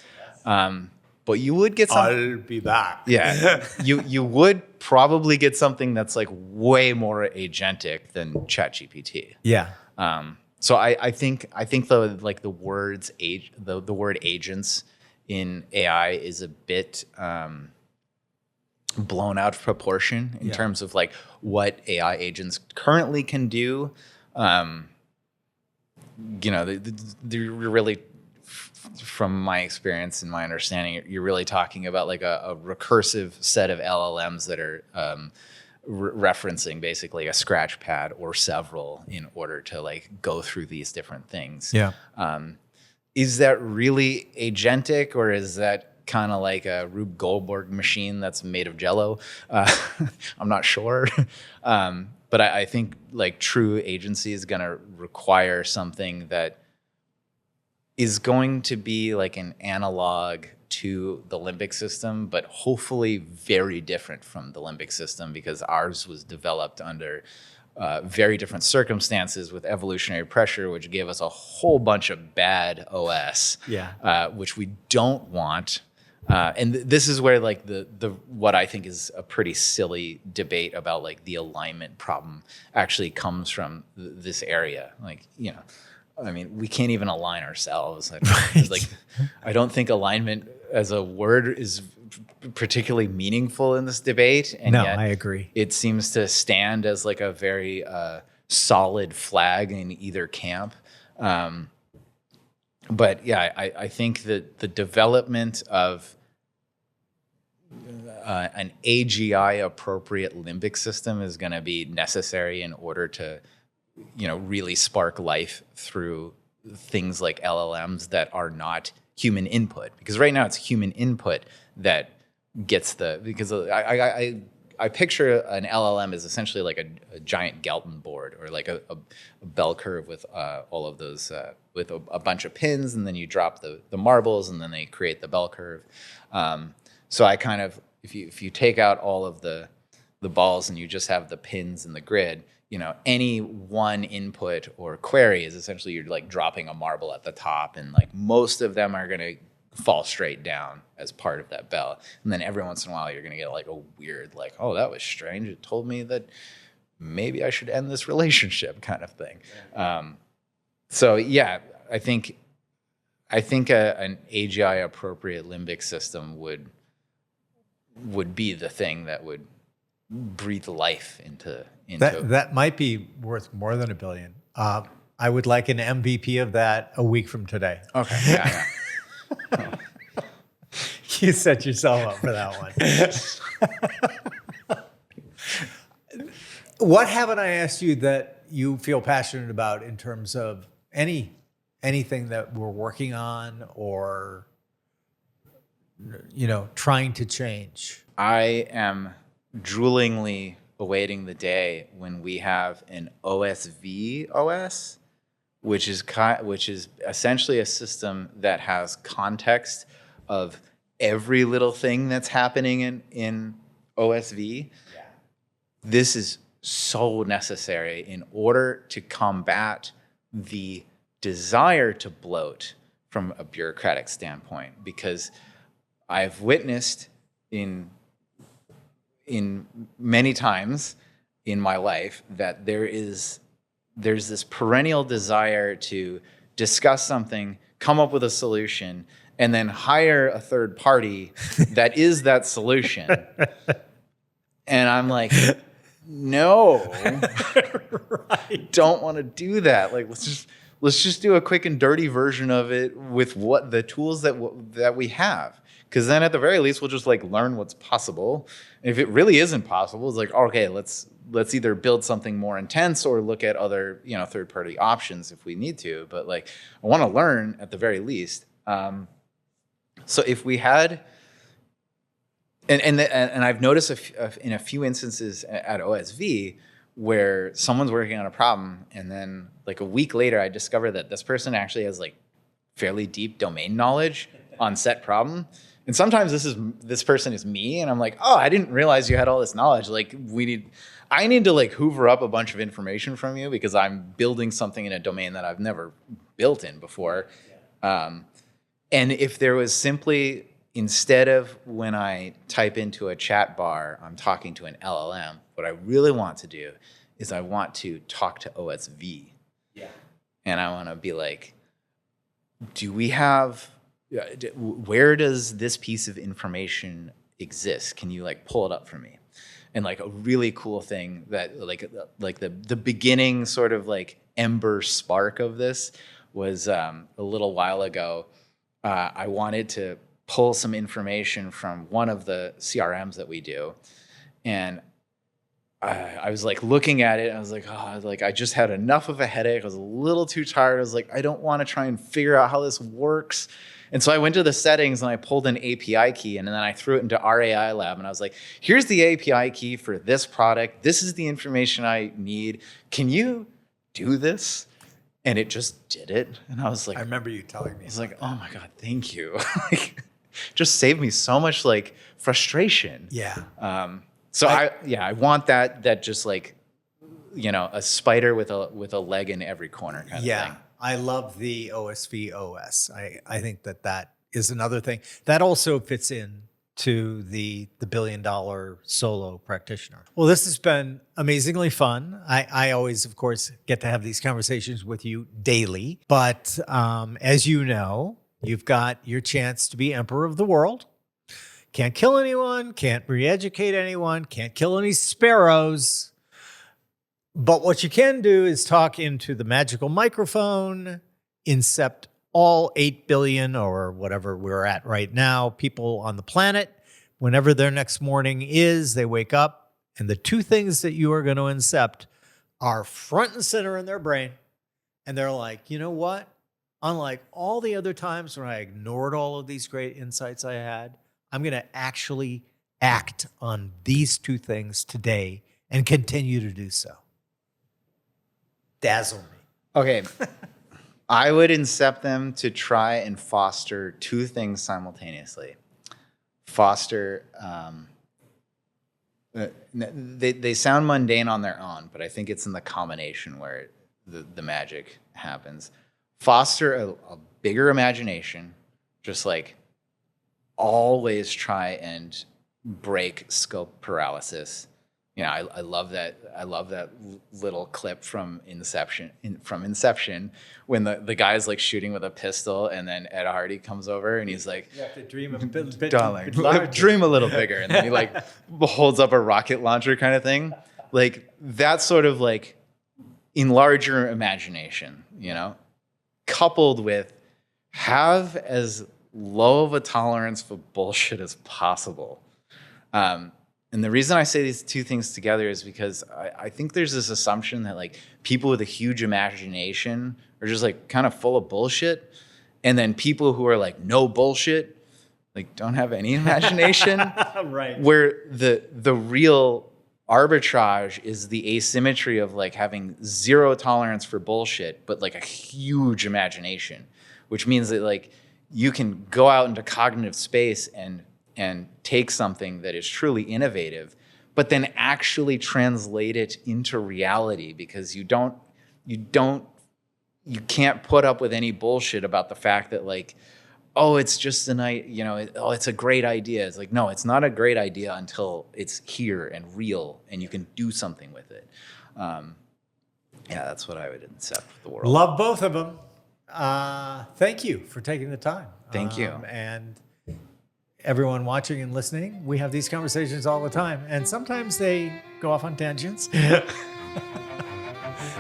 But you would get some. I'll be back. Yeah, you would probably get something that's like way more agentic than ChatGPT. Yeah. So I think the word agents in AI is a bit blown out of proportion in terms of like what AI agents currently can do. They're really, from my experience and my understanding, you're really talking about like a recursive set of LLMs that are referencing basically a scratch pad or several in order to like go through these different things. Yeah. Is that really agentic, or is that kind of like a Rube Goldberg machine that's made of Jello? I'm not sure. But I think like true agency is going to require something that is going to be like an analog to the limbic system, but hopefully very different from the limbic system, because ours was developed under very different circumstances with evolutionary pressure, which gave us a whole bunch of bad OS, which we don't want. And this is where like the what I think is a pretty silly debate about like the alignment problem actually comes from this area. Like, I mean, we can't even align ourselves. I don't think alignment as a word is particularly meanful in this debate. And no, yet I agree. It seems to stand as like a very solid flag in either camp. But yeah, I think that the development of an AGI appropriate limbic system is going to be necessary in order to, really spark life through things like LLMs that are not human input. Because right now it's human input that gets because I picture an LLM as essentially like a giant Galton board, or like a bell curve with all of those, with a bunch of pins, and then you drop the marbles, and then they create the bell curve. So I kind of, if you take out all of the balls and you just have the pins in the grid, any one input or query is essentially you're like dropping a marble at the top, and like most of them are going to fall straight down as part of that bell. And then every once in a while you're going to get like a weird, like, oh, that was strange. It told me that maybe I should end this relationship kind of thing. So yeah, I think an AGI appropriate limbic system would be the thing that would breathe life into that might be worth more than $1 billion. I would like an MVP of that a week from today. Okay. Yeah. You set yourself up for that one. What haven't I asked you that you feel passionate about in terms of anything that we're working on or trying to change? I am droolingly awaiting the day when we have an OSV OS, which is essentially a system that has context of every little thing that's happening in OSV. Yeah. This is so necessary in order to combat the desire to bloat from a bureaucratic standpoint, because I've witnessed in many times in my life that there's this perennial desire to discuss something, come up with a solution, and then hire a third party that is that solution. And I'm like, no, right. Don't want to do that. Like, let's just do a quick and dirty version of it with what the tools that we have. Because then at the very least, we'll just like learn what's possible. And if it really isn't possible, it's like, okay, let's either build something more intense or look at other, third-party options if we need to. But like, I want to learn at the very least. So if we had, and I've noticed in a few instances at OSV where someone's working on a problem, and then like a week later, I discover that this person actually has like fairly deep domain knowledge on set problem. And sometimes this person is me, and I'm like, oh, I didn't realize you had all this knowledge. Like I need to like hoover up a bunch of information from you because I'm building something in a domain that I've never built in before. And if there was simply, instead of when I type into a chat bar, I'm talking to an LLM, what I really want to do is I want to talk to OSV. Yeah. And I want to be like, where does this piece of information exist? Can you like pull it up for me? And like a really cool thing that like the beginning sort of like ember spark of this was a little while ago. I wanted to pull some information from one of the CRMs that we do, and I was like looking at it, and I was like, oh, like I just had enough of a headache. I was a little too tired. I was like, I don't want to try and figure out how this works. And so I went to the settings and I pulled an API key, and then I threw it into RAI Lab, and I was like, here's the API key for this product. This is the information I need. Can you do this? And it just did it. And I was like, I remember you telling me. I was like, oh my God, thank you. Like, just saved me so much like frustration. Yeah. So I want that just like, a spider with a leg in every corner kind of thing. I love the OSV OS. I think that is another thing that also fits in to the $1 billion solo practitioner. Well, this has been amazingly fun. I always, of course, get to have these conversations with you daily. But as you know, you've got your chance to be emperor of the world. Can't kill anyone, can't re-educate anyone, can't kill any sparrows. But what you can do is talk into the magical microphone, incept all 8 billion or whatever we're at right now, people on the planet. Whenever their next morning is, they wake up, and the two things that you are going to incept are front and center in their brain. And they're like, you know what? Unlike all the other times when I ignored all of these great insights I had, I'm going to actually act on these two things today and continue to do so. Dazzle me. Okay. I would incept them to try and foster two things simultaneously. Foster, they sound mundane on their own, but I think it's in the combination where the magic happens. Foster a bigger imagination, just like always try and break scope paralysis. I love that. I love that little clip from Inception. When the guy's like shooting with a pistol, and then Ed Hardy comes over and he's like, "You have to dream a bit darling, larger. Dream a little bigger." And then he like holds up a rocket launcher kind of thing. Like that sort of like enlarge your imagination, coupled with have as low of a tolerance for bullshit as possible. And the reason I say these two things together is because I think there's this assumption that like people with a huge imagination are just like kind of full of bullshit. And then people who are like no bullshit, like don't have any imagination. Right. Where the real arbitrage is the asymmetry of like having zero tolerance for bullshit, but like a huge imagination, which means that like you can go out into cognitive space and take something that is truly innovative, but then actually translate it into reality, because you can't put up with any bullshit about the fact that like, oh, it's just it's a great idea. It's like, no, it's not a great idea until it's here and real and you can do something with it. That's what I would incept the world. Love both of them. Thank you for taking the time. Thank you. And everyone watching and listening, we have these conversations all the time, and sometimes they go off on tangents.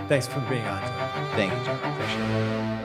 Thanks for being on, John. Thank you, John. Appreciate it.